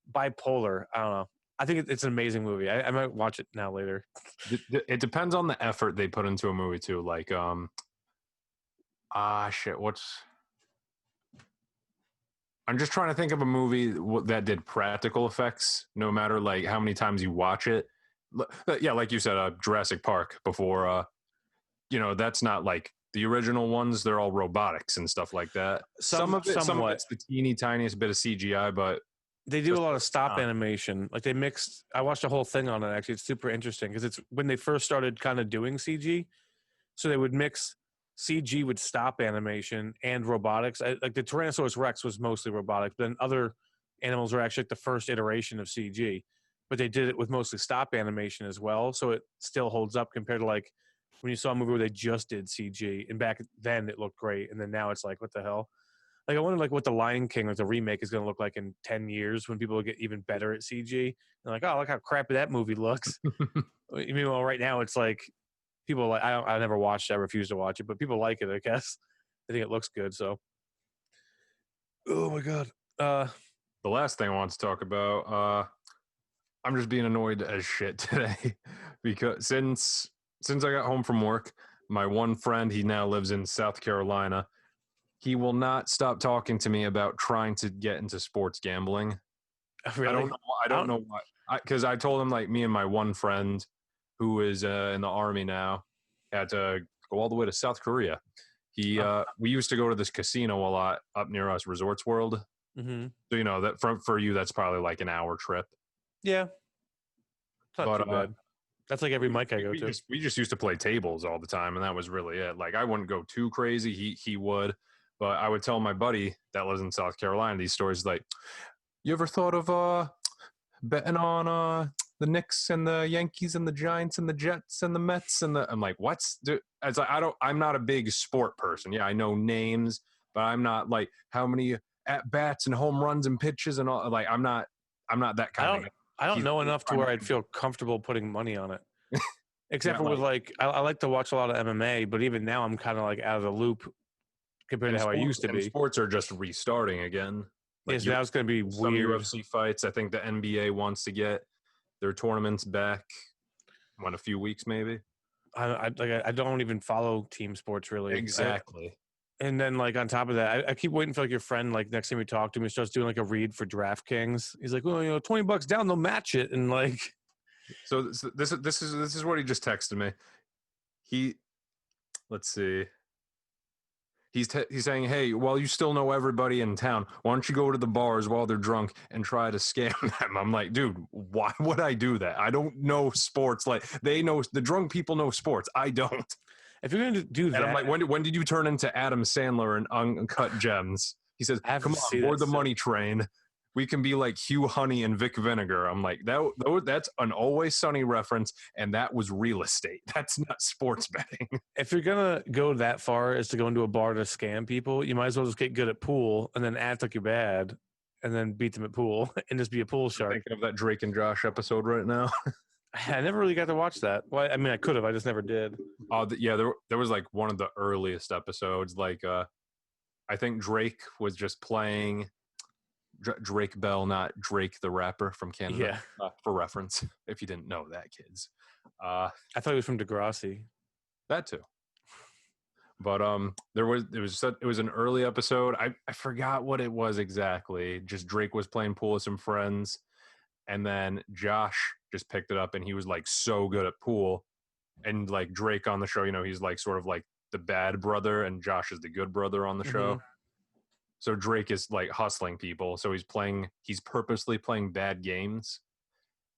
bipolar. I don't know. I think it's an amazing movie. I might watch it now later. It depends on the effort they put into a movie too. Like, I'm just trying to think of a movie that did practical effects, no matter like how many times you watch it. Yeah, like you said, Jurassic Park before. That's not like the original ones. They're all robotics and stuff like that. Some of it's the teeny tiniest bit of CGI, but they do a lot of stop animation. Like I watched a whole thing on it. Actually, it's super interesting because it's when they first started kind of doing CG. So they would mix CG with stop animation and robotics. Like the Tyrannosaurus Rex was mostly robotic, but then other animals were actually like the first iteration of CG. But they did it with mostly stop animation as well. So it still holds up compared to like when you saw a movie where they just did CG. And back then it looked great. And then now it's like, what the hell? Like I wonder like what the Lion King or the remake is going to look like in 10 years when people get even better at CG. And like, oh, look how crappy that movie looks. Meanwhile, right now it's like people like I never watched it. I refuse to watch it, but people like it. I guess I think it looks good. So, oh my god. The last thing I want to talk about. I'm just being annoyed as shit today because since I got home from work, my one friend, he now lives in South Carolina. He will not stop talking to me about trying to get into sports gambling. Really? I don't know why. Because I told him like me and my one friend who is in the army now had to go all the way to South Korea. We used to go to this casino a lot up near us, Resorts World. Mm-hmm. So that for you that's probably like an hour trip. Yeah, it's not too bad. That's like every mic I go to. We just used to play tables all the time, and that was really it. Like I wouldn't go too crazy. He would, but I would tell my buddy that lives in South Carolina these stories. Like, you ever thought of betting on the Knicks and the Yankees and the Giants and the Jets and the Mets and I'm like, what's? It's like I'm not a big sport person. Yeah, I know names, but I'm not like how many at bats and home runs and pitches and all. Like I'm not that kind of guy. I don't know enough to where I'd feel comfortable putting money on it. Except for with like, I like to watch a lot of MMA, but even now I'm kind of like out of the loop compared to how I used to be. Sports are just restarting again. Like now it's going to be some weird. UFC fights. I think the NBA wants to get their tournaments back in a few weeks, maybe. I don't even follow team sports really. Exactly. And then like on top of that, I keep waiting for like your friend, like next time we talk to him, he starts doing like a read for DraftKings. He's like, well, $20 down, they'll match it. And like, so this is what he just texted me. Let's see. He's saying, hey, well, you still know everybody in town. Why don't you go to the bars while they're drunk and try to scam them? I'm like, dude, why would I do that? I don't know sports. Like the drunk people know sports. I don't. If you're going to do that. And I'm like, when did you turn into Adam Sandler in Uncut Gems? He says, come on, board the money train. We can be like Hugh Honey and Vic Vinegar. I'm like, that's an Always Sunny reference, and that was real estate. That's not sports betting. If you're going to go that far as to go into a bar to scam people, you might as well just get good at pool and then act like you're bad and then beat them at pool and just be a pool shark. I'm thinking of that Drake and Josh episode right now. I never really got to watch that. Well, I mean, I could have. I just never did. Yeah, there was like one of the earliest episodes. Like, I think Drake was just playing Drake Bell, not Drake the rapper from Canada. Yeah. For reference, if you didn't know that, kids. I thought he was from Degrassi. That too. But it was an early episode. I forgot what it was exactly. Just Drake was playing pool with some friends, and then Josh just picked it up, and he was like so good at pool. And like Drake on the show, he's like sort of like the bad brother, and Josh is the good brother on the show. So Drake is like hustling people. So he's purposely playing bad games.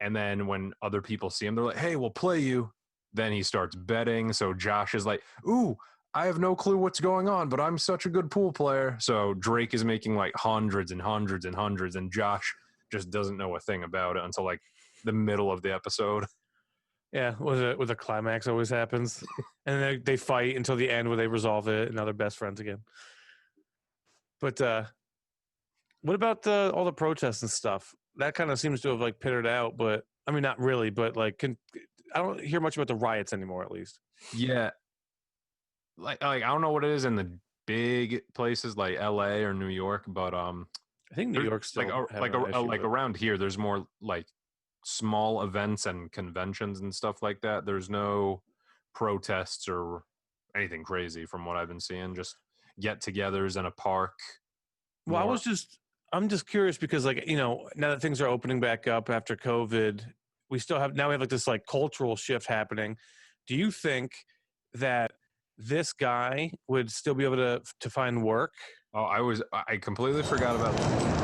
And then when other people see him, they're like, hey, we'll play you. Then he starts betting. So Josh is like, ooh, I have no clue what's going on, but I'm such a good pool player. So Drake is making like hundreds and hundreds and hundreds. And Josh just doesn't know a thing about it until like the middle of the episode. Yeah, with a climax always happens. And then they fight until the end where they resolve it and now they're best friends again. But what about all the protests and stuff? That kind of seems to have like pittered out, but I mean, not really, but like, I don't hear much about the riots anymore, at least. Yeah. Like I don't know what it is in the big places like LA or New York, but I think New York's still like around here, there's more like small events and conventions and stuff like that. There's no protests or anything crazy from what I've been seeing. Just get-togethers in a park. Well, I'm just curious because, like, you know, now that things are opening back up after COVID, we have like this like cultural shift happening. Do you think that this guy would still be able to find work? Oh, I completely forgot about that.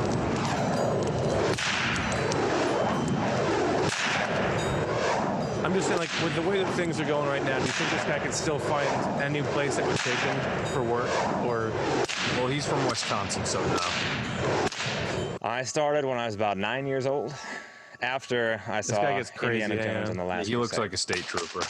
I'm just saying, like, with the way that things are going right now, do you think this guy could still find any place that would take him for work? Or, well, he's from Wisconsin, so no. I started when I was about 9 years old. After I saw Indiana Jones in the last. He looks like a state trooper.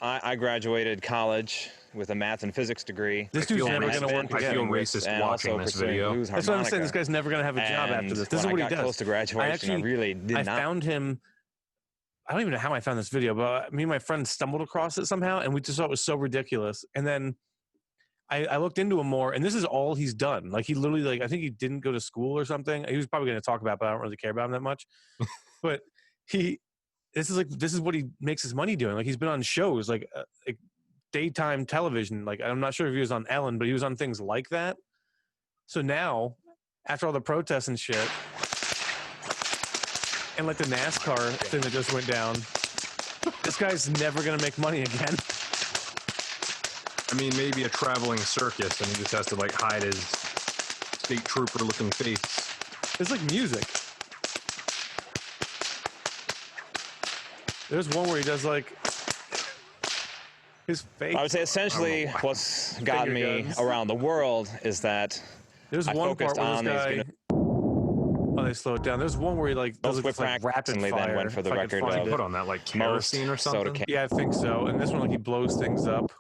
I graduated college with a math and physics degree. This dude's never going to work again. I feel racist watching this video. That's what I'm saying. This guy's never going to have a job after this. This is what he does. Close to graduation, I found him. I don't even know how I found this video, but me and my friend stumbled across it somehow, and we just thought it was so ridiculous. And then I looked into him more, and this is all he's done. Like, he literally, like, I think he didn't go to school or something. He was probably going to talk about it, but I don't really care about him that much. But this is what he makes his money doing. Like, he's been on shows like daytime television. Like, I'm not sure if he was on Ellen, but he was on things like that. So now, after all the protests and shit, and like the NASCAR thing that just went down, this guy's never going to make money again. I mean, maybe a traveling circus, and he just has to like hide his state trooper looking face. It's like music. There's one where he does like his face. I would say essentially what's gotten me around the world is that there's one part where this guy. Oh, they slow it down. There's one where he like does like rapid fire. Then went for the record of put on that like kerosene or something. Yeah, I think so. And this one, like, he blows things up.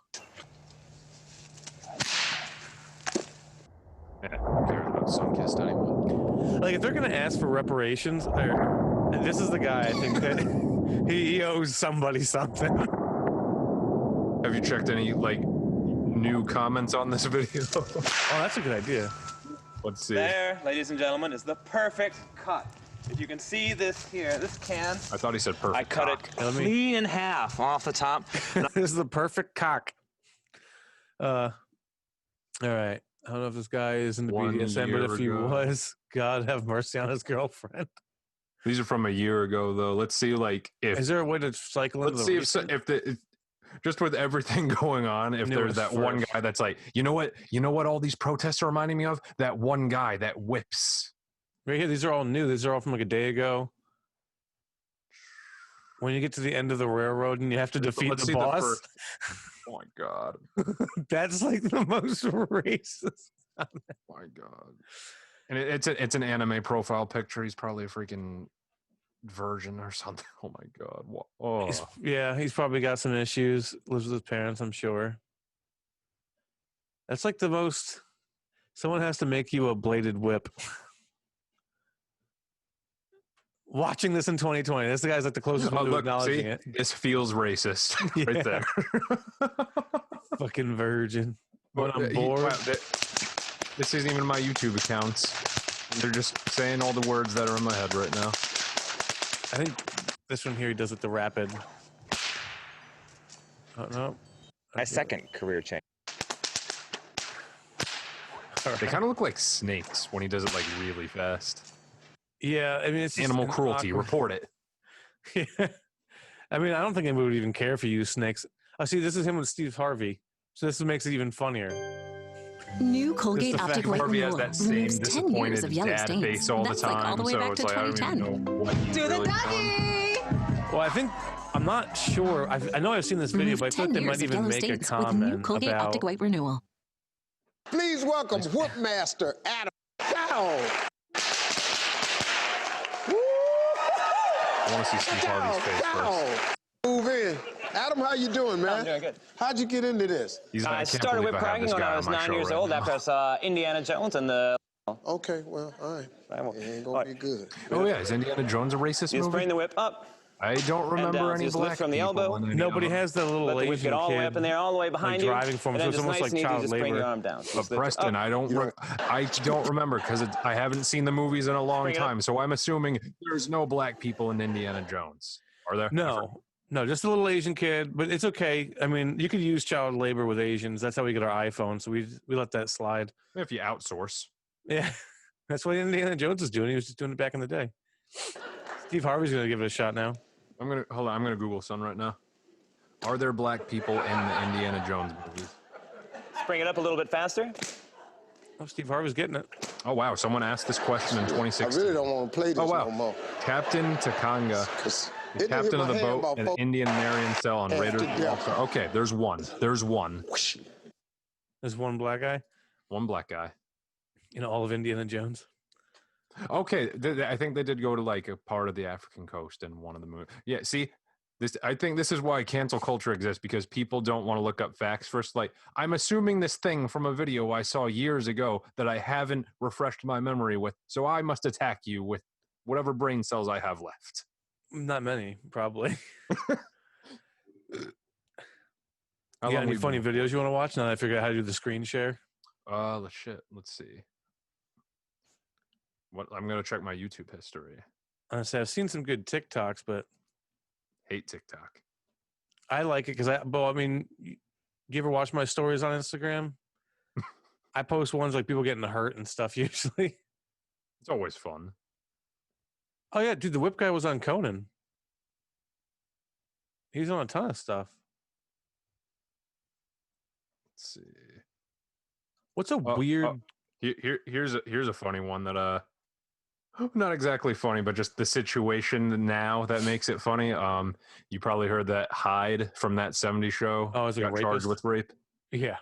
Yeah, who cares about Sunkist anymore? Like, if they're gonna ask for reparations, this is the guy. I think that he owes somebody something. Have you checked any like new comments on this video? Oh, that's a good idea. Let's see. There, ladies and gentlemen, is the perfect cut. If you can see this here, this can. I thought he said perfect. I cut it clean in half off the top. This is the perfect cock. All right. I don't know if this guy is into BDSM, but if he was, God have mercy on his girlfriend. These are from a year ago, though. Let's see, like, if is there a way to cycle into let's see if just with everything going on, if there's that one guy that's like, you know what all these protests are reminding me of? That one guy that whips. Right here, these are all new. These are all from like a day ago. When you get to the end of the railroad and you have to defeat the boss. Oh my God. That's like the most racist. Oh my God. And it's an anime profile picture. He's probably a freaking virgin or something. Oh my God. Oh. He's probably got some issues. Lives with his parents, I'm sure. That's like the most. Someone has to make you a bladed whip. Watching this in 2020, this guy's like the closest one to acknowledging it. This feels racist right there. Fucking virgin. But I'm bored. This isn't even my YouTube accounts. They're just saying all the words that are in my head right now. I think this one here, he does it the rapid. Oh, no. My second career change. They kind of look like snakes when he does it like really fast. Yeah, I mean, it's animal cruelty. Report it. Yeah. I mean, I don't think anybody would even care if you use snakes. Oh, see, this is him with Steve Harvey. So this makes it even funnier. New Colgate Optic White Harvey has Renewal that same removes 10 years of yellow dad stains. face all That's the time, like all the way so back it's to like, I don't 2010. even know what he's Do the really doggy! Well, I think I'm not sure. I know I've seen this video, but I feel like they might even make a comment with new Colgate about Optic White Renewal. Please welcome Whoopmaster Adam. Ow! I want to see Steve Harvey's face first. Move in. Adam, how you doing, man? I'm doing good. How'd you get into this? I started whip cracking when I was 9 years old after I saw Indiana Jones and the... Okay, well, all right. It ain't gonna be good. Oh yeah, is Indiana Jones a racist You movie? just bring the whip up. I don't remember any just black lift from the people elbow. in any nobody of them. has the little Let the whip Asian get all the way kid, up in there, all the way behind you. driving for him, and so then it's just almost nice like and easy, child just bring labor. your arm down. Just But lift it Preston, up. I don't remember because I haven't seen the movies in a long Bring it up. time. So I'm assuming there's no black people in Indiana Jones. Are there? No, just a little Asian kid, but it's okay. I mean, you could use child labor with Asians. That's how we get our iPhone, so we let that slide. If you outsource. Yeah, that's what Indiana Jones is doing. He was just doing it back in the day. Steve Harvey's going to give it a shot now. Hold on. I'm gonna Google something right now. Are there black people in the Indiana Jones movies? Just bring it up a little bit faster. Oh, Steve Harvey's getting it. Oh wow, someone asked this question in 2016. I really don't want to play this no more. Captain Takanga, the captain of the boat, an Indian Marion cell on Raiders of the Lost Ark. Okay, there's one. There's one one black guy. One black guy. In all of Indiana Jones. Okay, I think they did go to like a part of the African coast in one of the movies. Yeah, see, I think this is why cancel culture exists, because people don't want to look up facts first. Like, I'm assuming this thing from a video I saw years ago that I haven't refreshed my memory with, so I must attack you with whatever brain cells I have left. Not many, probably. You How got long any we funny been- videos you want to watch now that I figured out how to do the screen share? Let's see. I'm gonna check my YouTube history. Honestly, I've seen some good TikToks, but Hate TikTok. I like it because I mean, you ever watch my stories on Instagram? I post ones like people getting hurt and stuff usually. It's always fun. Oh yeah, dude, the whip guy was on Conan. He's on a ton of stuff. Let's see. What's a weird? Here's a funny one that not exactly funny, but just the situation now that makes it funny. You probably heard that Hyde from that '70s show is got charged with rape. Yeah.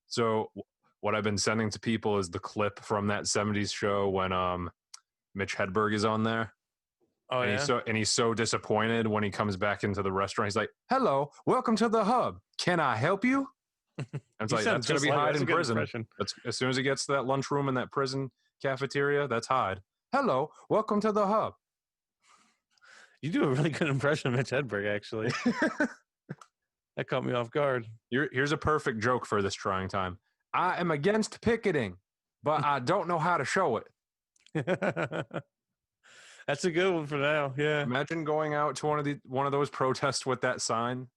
So what I've been sending to people is the clip from that '70s show when Mitch Hedberg is on there. Oh, and yeah? He's so disappointed when he comes back into the restaurant. He's like, "Hello, welcome to the Hub. Can I help you?" And it's like, that's going to be Hyde in prison. That's, as soon as he gets to that lunchroom in that prison cafeteria, that's Hyde. "Hello, welcome to the Hub." You do a really good impression of Mitch Hedberg, actually. That caught me off guard. Here's a perfect joke for this trying time. "I am against picketing, but I don't know how to show it." That's a good one for now. Yeah. Imagine going out to one of those protests with that sign.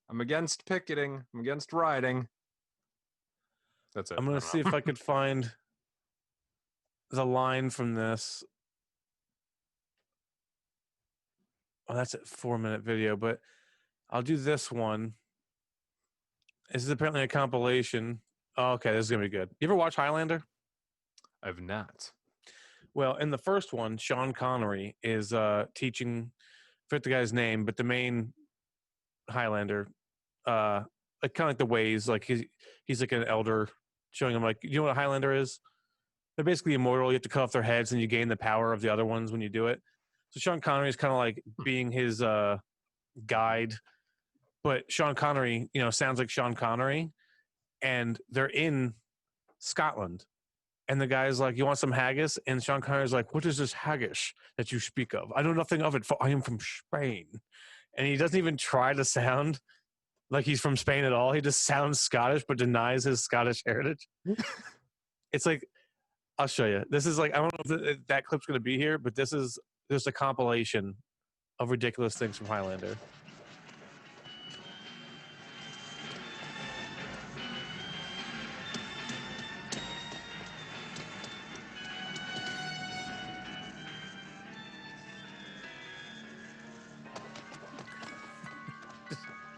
"I'm against picketing. I'm against rioting." That's it. I'm gonna see if I could find the line from this. Oh, that's a 4-minute video, but I'll do this one. This is apparently a compilation. Oh, okay, this is gonna be good. You ever watch Highlander? I've not. Well, in the first one, Sean Connery is teaching, I forget the guy's name, but the main Highlander, like kind of like the ways, like he's like an elder, showing him like, you know what a Highlander is? They're basically immortal. You have to cut off their heads, and you gain the power of the other ones when you do it. So Sean Connery is kind of like being his guide, but Sean Connery, sounds like Sean Connery, and they're in Scotland. And the guy's like, "You want some haggis?" And Sean Connery's like, "What is this haggis that you speak of? I know nothing of it, for I am from Spain." And he doesn't even try to sound like he's from Spain at all. He just sounds Scottish, but denies his Scottish heritage. It's like, I'll show you. This is like, I don't know if that clip's going to be here, but this is just a compilation of ridiculous things from Highlander.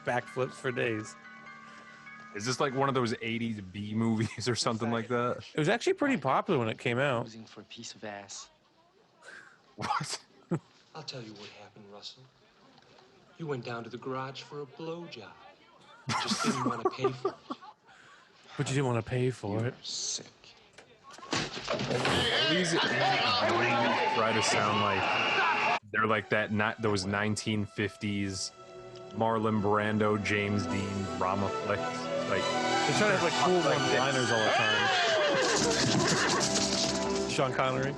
Backflips for days. Is this like one of those 80s B movies or something like that? It was actually pretty popular when it came out. Posing for a piece of ass. What? I'll tell you what happened, Russell. You went down to the garage for a blowjob. You just didn't want to pay for it. But you didn't want to pay for it. Sick. These try to sound like they're like that. Not those 1950s Marlon Brando, James Dean drama flicks. Like they try to have like cool one-liners all the time. Sean Connery.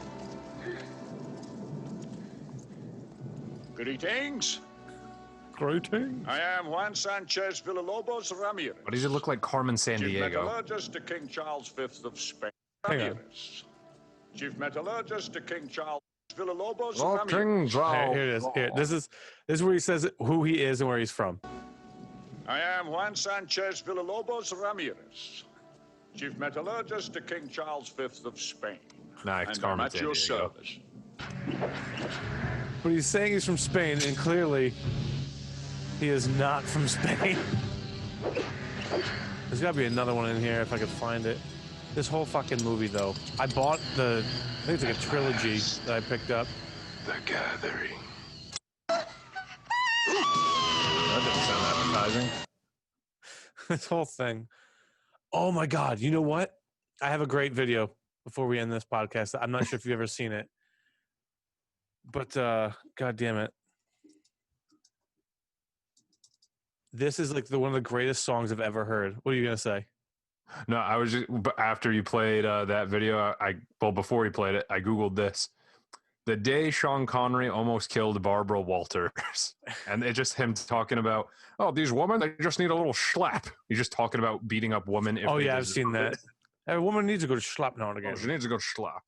Greetings. Greetings. I am Juan Sanchez Villalobos Ramirez. Why does it look like Carmen Sandiego? Chief Metallurgist to King Charles V of Spain. Ramirez. Chief Metallurgist to King Charles Villalobos Ramirez. King Charles. Here it is. Here. This is where he says who he is and where he's from. I am Juan Sanchez Villalobos Ramirez. Chief Metallurgist to King Charles V of Spain. Nice, and I'm at your service. But he's saying he's from Spain, and clearly he is not from Spain. There's got to be another one in here if I could find it. This whole fucking movie, though. I bought I think it's like a trilogy that I picked up. The Gathering. That doesn't sound appetizing. This whole thing. Oh my God. You know what? I have a great video before we end this podcast. I'm not sure if you've ever seen it. But God damn it. This is like one of the greatest songs I've ever heard. What are you going to say? No, I was just after you played that video. Before you played it, I Googled this. The day Sean Connery almost killed Barbara Walters, and it's just him talking about, oh, these women, they just need a little schlap. He's just talking about beating up women. Oh yeah, I've seen that. Every woman needs to go to schlap now and again. Oh, she needs to go schlap.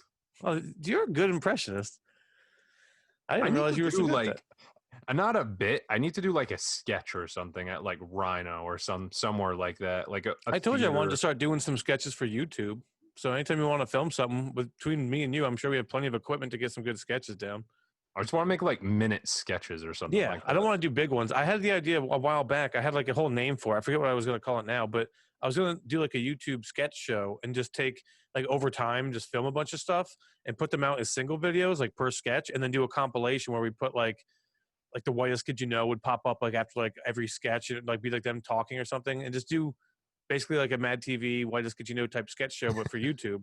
Oh, you're a good impressionist. I didn't realize you were so like. Not a bit. I need to do like a sketch or something at like Rhino or somewhere like that. Like I told you I wanted to start doing some sketches for YouTube. So anytime you want to film something between me and you, I'm sure we have plenty of equipment to get some good sketches down. I just want to make like minute sketches or something. Yeah, like that. I don't want to do big ones. I had the idea a while back. I had like a whole name for it. I forget what I was going to call it now, but I was going to do like a YouTube sketch show and just take like over time, just film a bunch of stuff and put them out as single videos, like per sketch, and then do a compilation where we put like the whitest kid you know would pop up like after like every sketch and like be like them talking or something, and just do basically like a Mad TV whitest kid you know type sketch show, but for YouTube,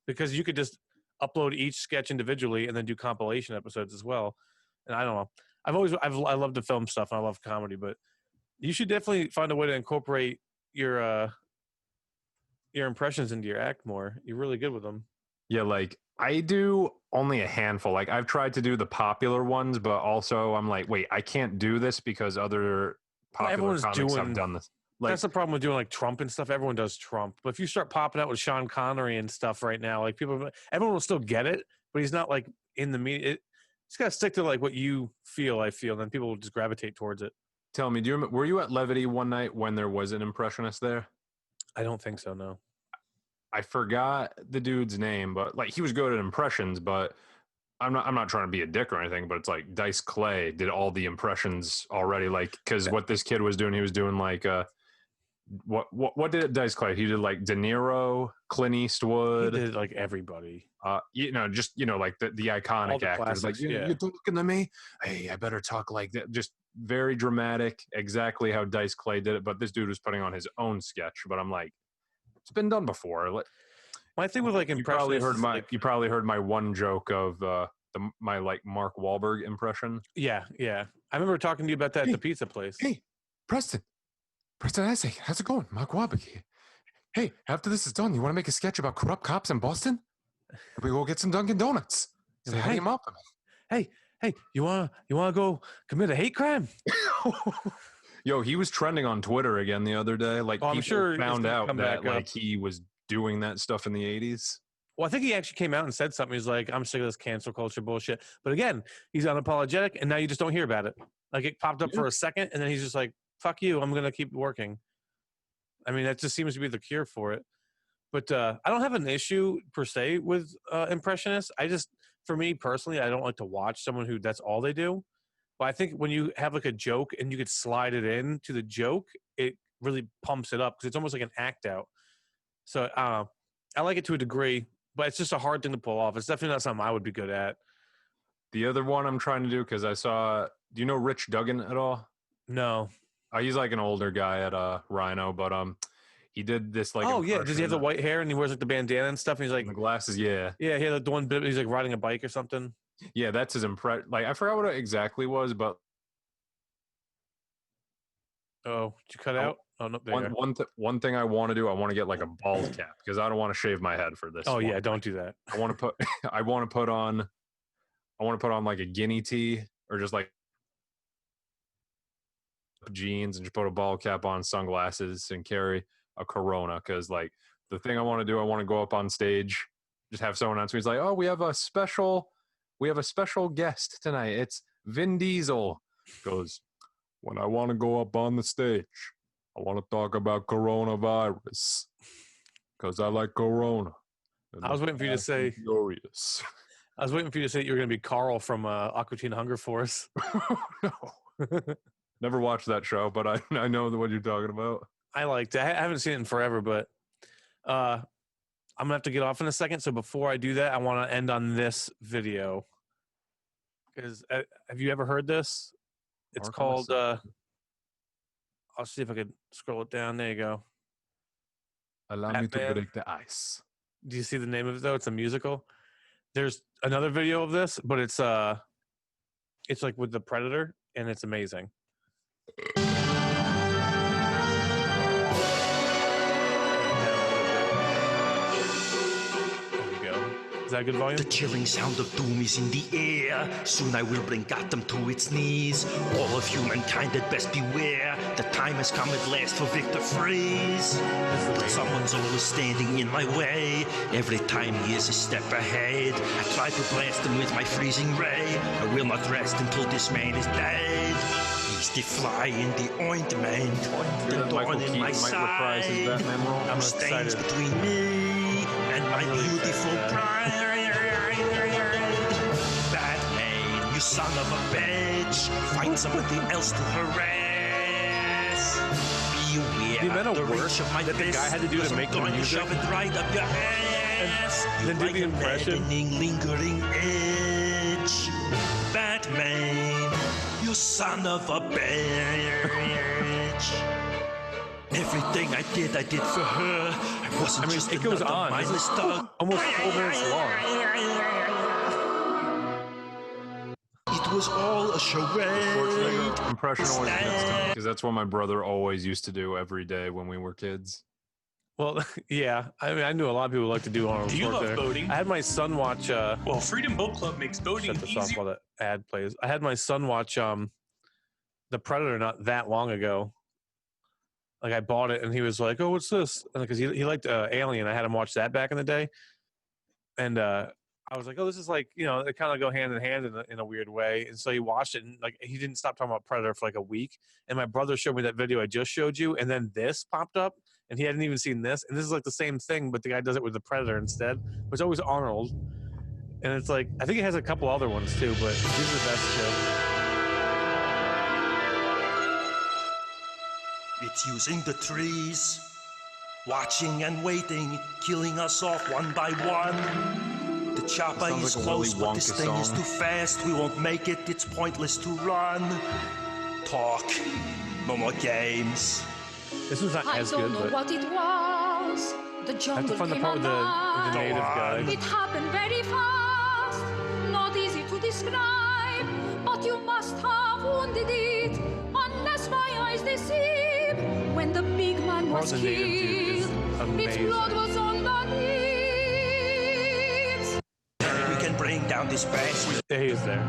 because you could just upload each sketch individually and then do compilation episodes as well. And I don't know. I love to film stuff and I love comedy, but you should definitely find a way to incorporate your impressions into your act more. You're really good with them. Yeah, like I do only a handful. Like I've tried to do the popular ones, but also I'm like, wait, I can't do this because other popular comics have done this. Like, that's the problem with doing like Trump and stuff. Everyone does Trump, but if you start popping out with Sean Connery and stuff right now, like everyone will still get it, but he's not like in the media. Just gotta stick to like what you feel. I feel, then people will just gravitate towards it. Tell me, were you at Levity one night when there was an impressionist there? I don't think so. No. I forgot the dude's name, but like he was good at impressions, but I'm not trying to be a dick or anything, but it's like Dice Clay did all the impressions already. Like, cause what this kid was doing, he was doing like, what did Dice Clay? He did like De Niro, Clint Eastwood. He did like everybody. Like the iconic actors. Classics, like, yeah. You're looking at me. Hey, I better talk like that. Just very dramatic, exactly how Dice Clay did it. But this dude was putting on his own sketch. But I'm like, it's been done before. My thing with like impressions, you probably heard my one joke of my like Mark Wahlberg impression. Yeah. I remember talking to you about that at the pizza place. Hey, Preston, I say, how's it going? Mark Wahlberg here. Hey, after this is done, you want to make a sketch about corrupt cops in Boston? We go get some Dunkin' Donuts. Say, hey, him up. Hey, you wanna go commit a hate crime? Yo, he was trending on Twitter again the other day. Like, people found out that like he was doing that stuff in the 80s. Well, I think he actually came out and said something. He's like, I'm sick of this cancel culture bullshit. But again, he's unapologetic, and now you just don't hear about it. Like, it popped up for a second, and then he's just like, fuck you, I'm going to keep working. I mean, that just seems to be the cure for it. But I don't have an issue, per se, with impressionists. For me personally, I don't like to watch someone who that's all they do. But I think when you have like a joke and you could slide it in to the joke, it really pumps it up because it's almost like an act out. So I like it to a degree, but it's just a hard thing to pull off. It's definitely not something I would be good at. The other one I'm trying to do, because I saw, do you know Rich Duggan at all? No. He's like an older guy at Rhino, but he did this like. Oh yeah, does he have the white hair and he wears like the bandana and stuff? And he's like the glasses, yeah. Yeah, he had like the one bit. He's like riding a bike or something. Yeah, that's his impression. Like I forgot what it exactly was, but. Oh, did you cut out? Oh no, there one thing I want to do, I want to get like a bald cap because I don't want to shave my head for this. Oh yeah, don't do that. I want to put on like a guinea tee or just like jeans and just put a bald cap on, sunglasses, and carry a Corona. Because like the thing I want to do, I want to go up on stage, just have someone answer. He's like, "Oh, we have a special guest tonight. It's Vin Diesel." Goes, "When I want to go up on the stage, I want to talk about coronavirus because I like Corona." I was waiting for you to say furious. I was waiting for you to say you were going to be Carl from Aqua Teen Hunger Force. No. Never watched that show, but I know what you're talking about. I liked it. I haven't seen it in forever, but I'm going to have to get off in a second. So before I do that, I want to end on this video. Because have you ever heard this? It's called, I'll see if I could scroll it down. There you go. Allow me to break the ice. Do you see the name of it, though? It's a musical. There's another video of this, but it's like with the Predator, and it's amazing. Is that good volume? The chilling sound of doom is in the air. Soon I will bring Gotham to its knees. All of humankind had best beware. The time has come at last for Victor Freeze. But someone's always standing in my way. Every time he is a step ahead. I try to blast him with my freezing ray. I will not rest until this man is dead. He's the fly in the ointment. The thorn in my side. No stains between me and my beautiful bride. Batman, you son of a bitch. Find somebody else to harass. Beware of the reach of my that the guy had to do to make the music. Shove it right up your ass. And then do the impression. Lingering edge. Batman, you son of a bitch. Everything I did for her. I wasn't just it goes on. Mindless dog. Almost 4 minutes long. It was all a charade. Impression always gets to me because that's what my brother always used to do every day when we were kids. Well, yeah. I mean, I knew a lot of people like to do Arnold Schwarzenegger. Do you love boating? I had my son watch. Well, Freedom Boat Club makes boating easy. easy. While the ad plays. I had my son watch The Predator not that long ago. Like I bought it and he was like, "Oh, what's this?" Because he liked Alien. I had him watch that back in the day, and I was like, "Oh, this is like they kind of go hand in hand in a weird way." And so he watched it and like he didn't stop talking about Predator for like a week. And my brother showed me that video I just showed you, and then this popped up, and he hadn't even seen this. And this is like the same thing, but the guy does it with the Predator instead. It's always Arnold, and it's like I think it has a couple other ones too, but these are the best two. It's using the trees, watching and waiting, killing us off one by one. The chopper is like close, but this thing is too fast. We won't make it, it's pointless to run. Talk, no more games. This was not as good, but what it was. The jungle I have to find the part with the native guy. It happened very fast, not easy to describe, but you must have wounded it, unless my eyes deceive. When the big man was killed, its blood was on the leaves. We can bring down this beast. There he is there.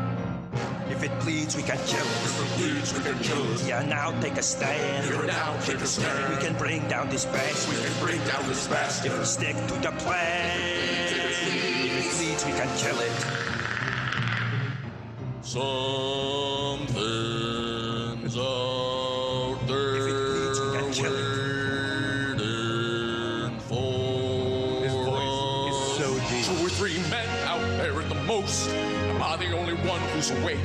If it bleeds, we can kill it. If it bleeds, we can kill it. Yeah, now take a stand. Here now, take a stand. We can bring down this beast. We can bring down this beast. If we stick to the plan. If it bleeds, we can kill it. Something's out there. If it bleeds, we can kill it. His voice is so deep. 2 or 3 men out there at the most. Am I the only one who's awake?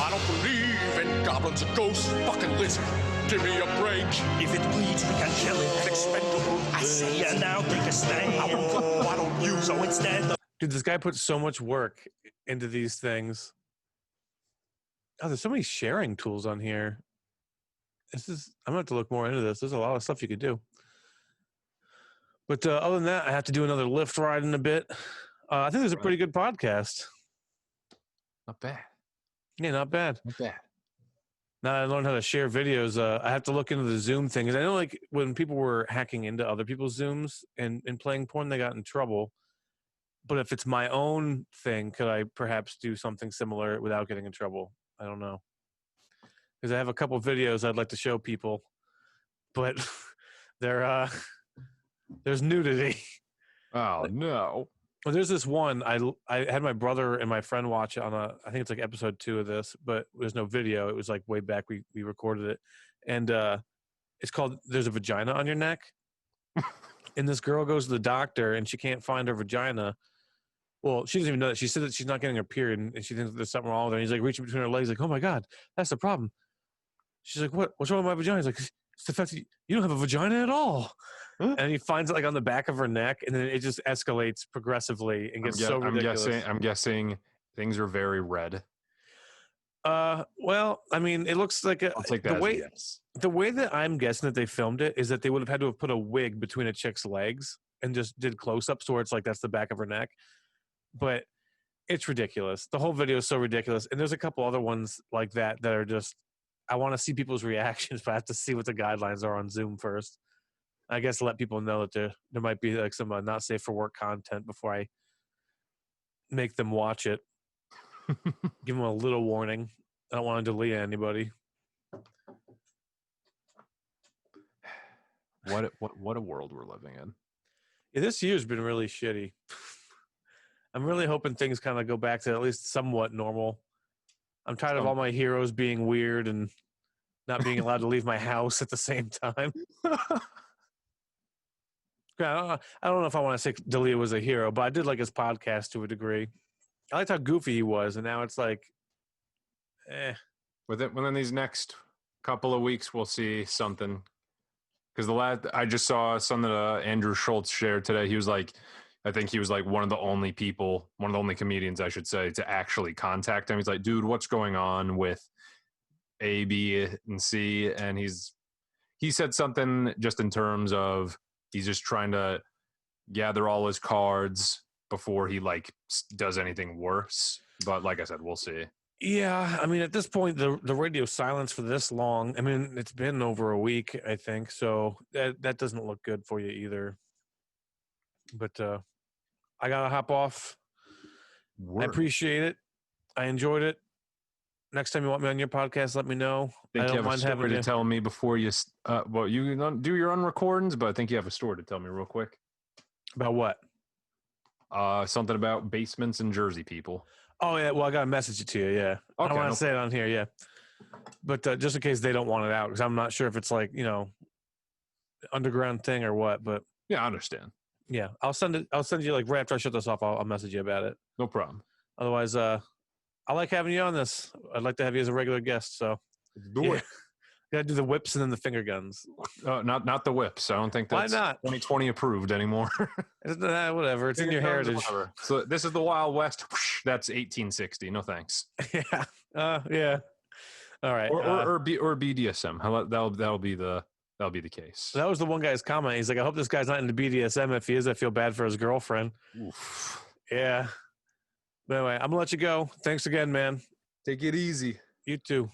I don't believe in Goblins and ghosts, fucking lizard. Give me a break. If it bleeds, we can kill it. Expendable. I say ya now, take a stand. Why don't you? So instead. Dude, this guy puts so much work into these things. Oh, there's so many sharing tools on here. I'm gonna have to look more into this. There's a lot of stuff you could do. But other than that, I have to do another Lyft ride in a bit. I think there's a pretty good podcast. Not bad. Yeah, not bad. Not bad. Now I learned how to share videos. I have to look into the Zoom thing. Because I know, like, when people were hacking into other people's Zooms and playing porn, they got in trouble. But if it's my own thing, could I perhaps do something similar without getting in trouble? I don't know. Because I have a couple videos I'd like to show people, but there's nudity. Oh no! Well, there's this one I had my brother and my friend watch it on I think it's like episode 2 of this, but there's no video. It was like way back we recorded it, and it's called "There's a Vagina on Your Neck," and this girl goes to the doctor and she can't find her vagina. Well, she doesn't even know that. She said that she's not getting her period, and she thinks there's something wrong with her. And he's like reaching between her legs, like, "Oh my God, that's the problem." She's like, "What's wrong with my vagina?" He's like, "It's the fact that you don't have a vagina at all." Huh? And he finds it like on the back of her neck, and then it just escalates progressively and gets so ridiculous. I'm guessing things are very red. Well, I mean, it looks like I'll take that the way that I'm guessing that they filmed it is that they would have had to have put a wig between a chick's legs and just did close-ups where it's like that's the back of her neck. But it's ridiculous. The whole video is so ridiculous. And there's a couple other ones like that are just, I want to see people's reactions, but I have to see what the guidelines are on Zoom first. I guess let people know that there might be like some not safe for work content before I make them watch it. Give them a little warning. I don't want to delete anybody. What a world we're living in. Yeah, this year's been really shitty. I'm really hoping things kind of go back to at least somewhat normal. I'm tired of all my heroes being weird and not being allowed to leave my house at the same time. I don't know if I want to say D'Elia was a hero, but I did like his podcast to a degree. I liked how goofy he was, and now it's like, Within these next couple of weeks, we'll see something. Because I just saw something that Andrew Schultz shared today. He was like, I think he was like one of the only comedians, I should say, to actually contact him. He's like, dude, what's going on with A, B, and C? And he said something just in terms of he's just trying to gather all his cards before he like does anything worse. But like I said, we'll see. Yeah, I mean, at this point, the radio silence for this long. I mean, it's been over a week, I think. So that doesn't look good for you either. But I gotta hop off. I appreciate it. I enjoyed it. Next time you want me on your podcast, let me know. I think you have a story to tell me before you. Well, you don't do your unrecordings, but I think you have a story to tell me real quick. About what? Something about basements and Jersey people. Oh yeah, well I got to message it to you. Yeah, okay, I don't want to say it on here. Yeah, but just in case they don't want it out, because I'm not sure if it's like underground thing or what. But yeah, I understand. Yeah, I'll send it. I'll send you like right after I shut this off. I'll message you about it. No problem. Otherwise, I like having you on this. I'd like to have you as a regular guest. So do it. Gotta do the whips and then the finger guns. Not the whips. I don't think that's 2020 approved anymore. Whatever. It's in your heritage. So this is the Wild West. That's 1860. No thanks. Yeah. Yeah. All right. Or BDSM. That'll be the case. That was the one guy's comment. He's like, I hope this guy's not into BDSM. If he is, I feel bad for his girlfriend. Oof. Yeah. But anyway, I'm gonna let you go. Thanks again, man. Take it easy. You too.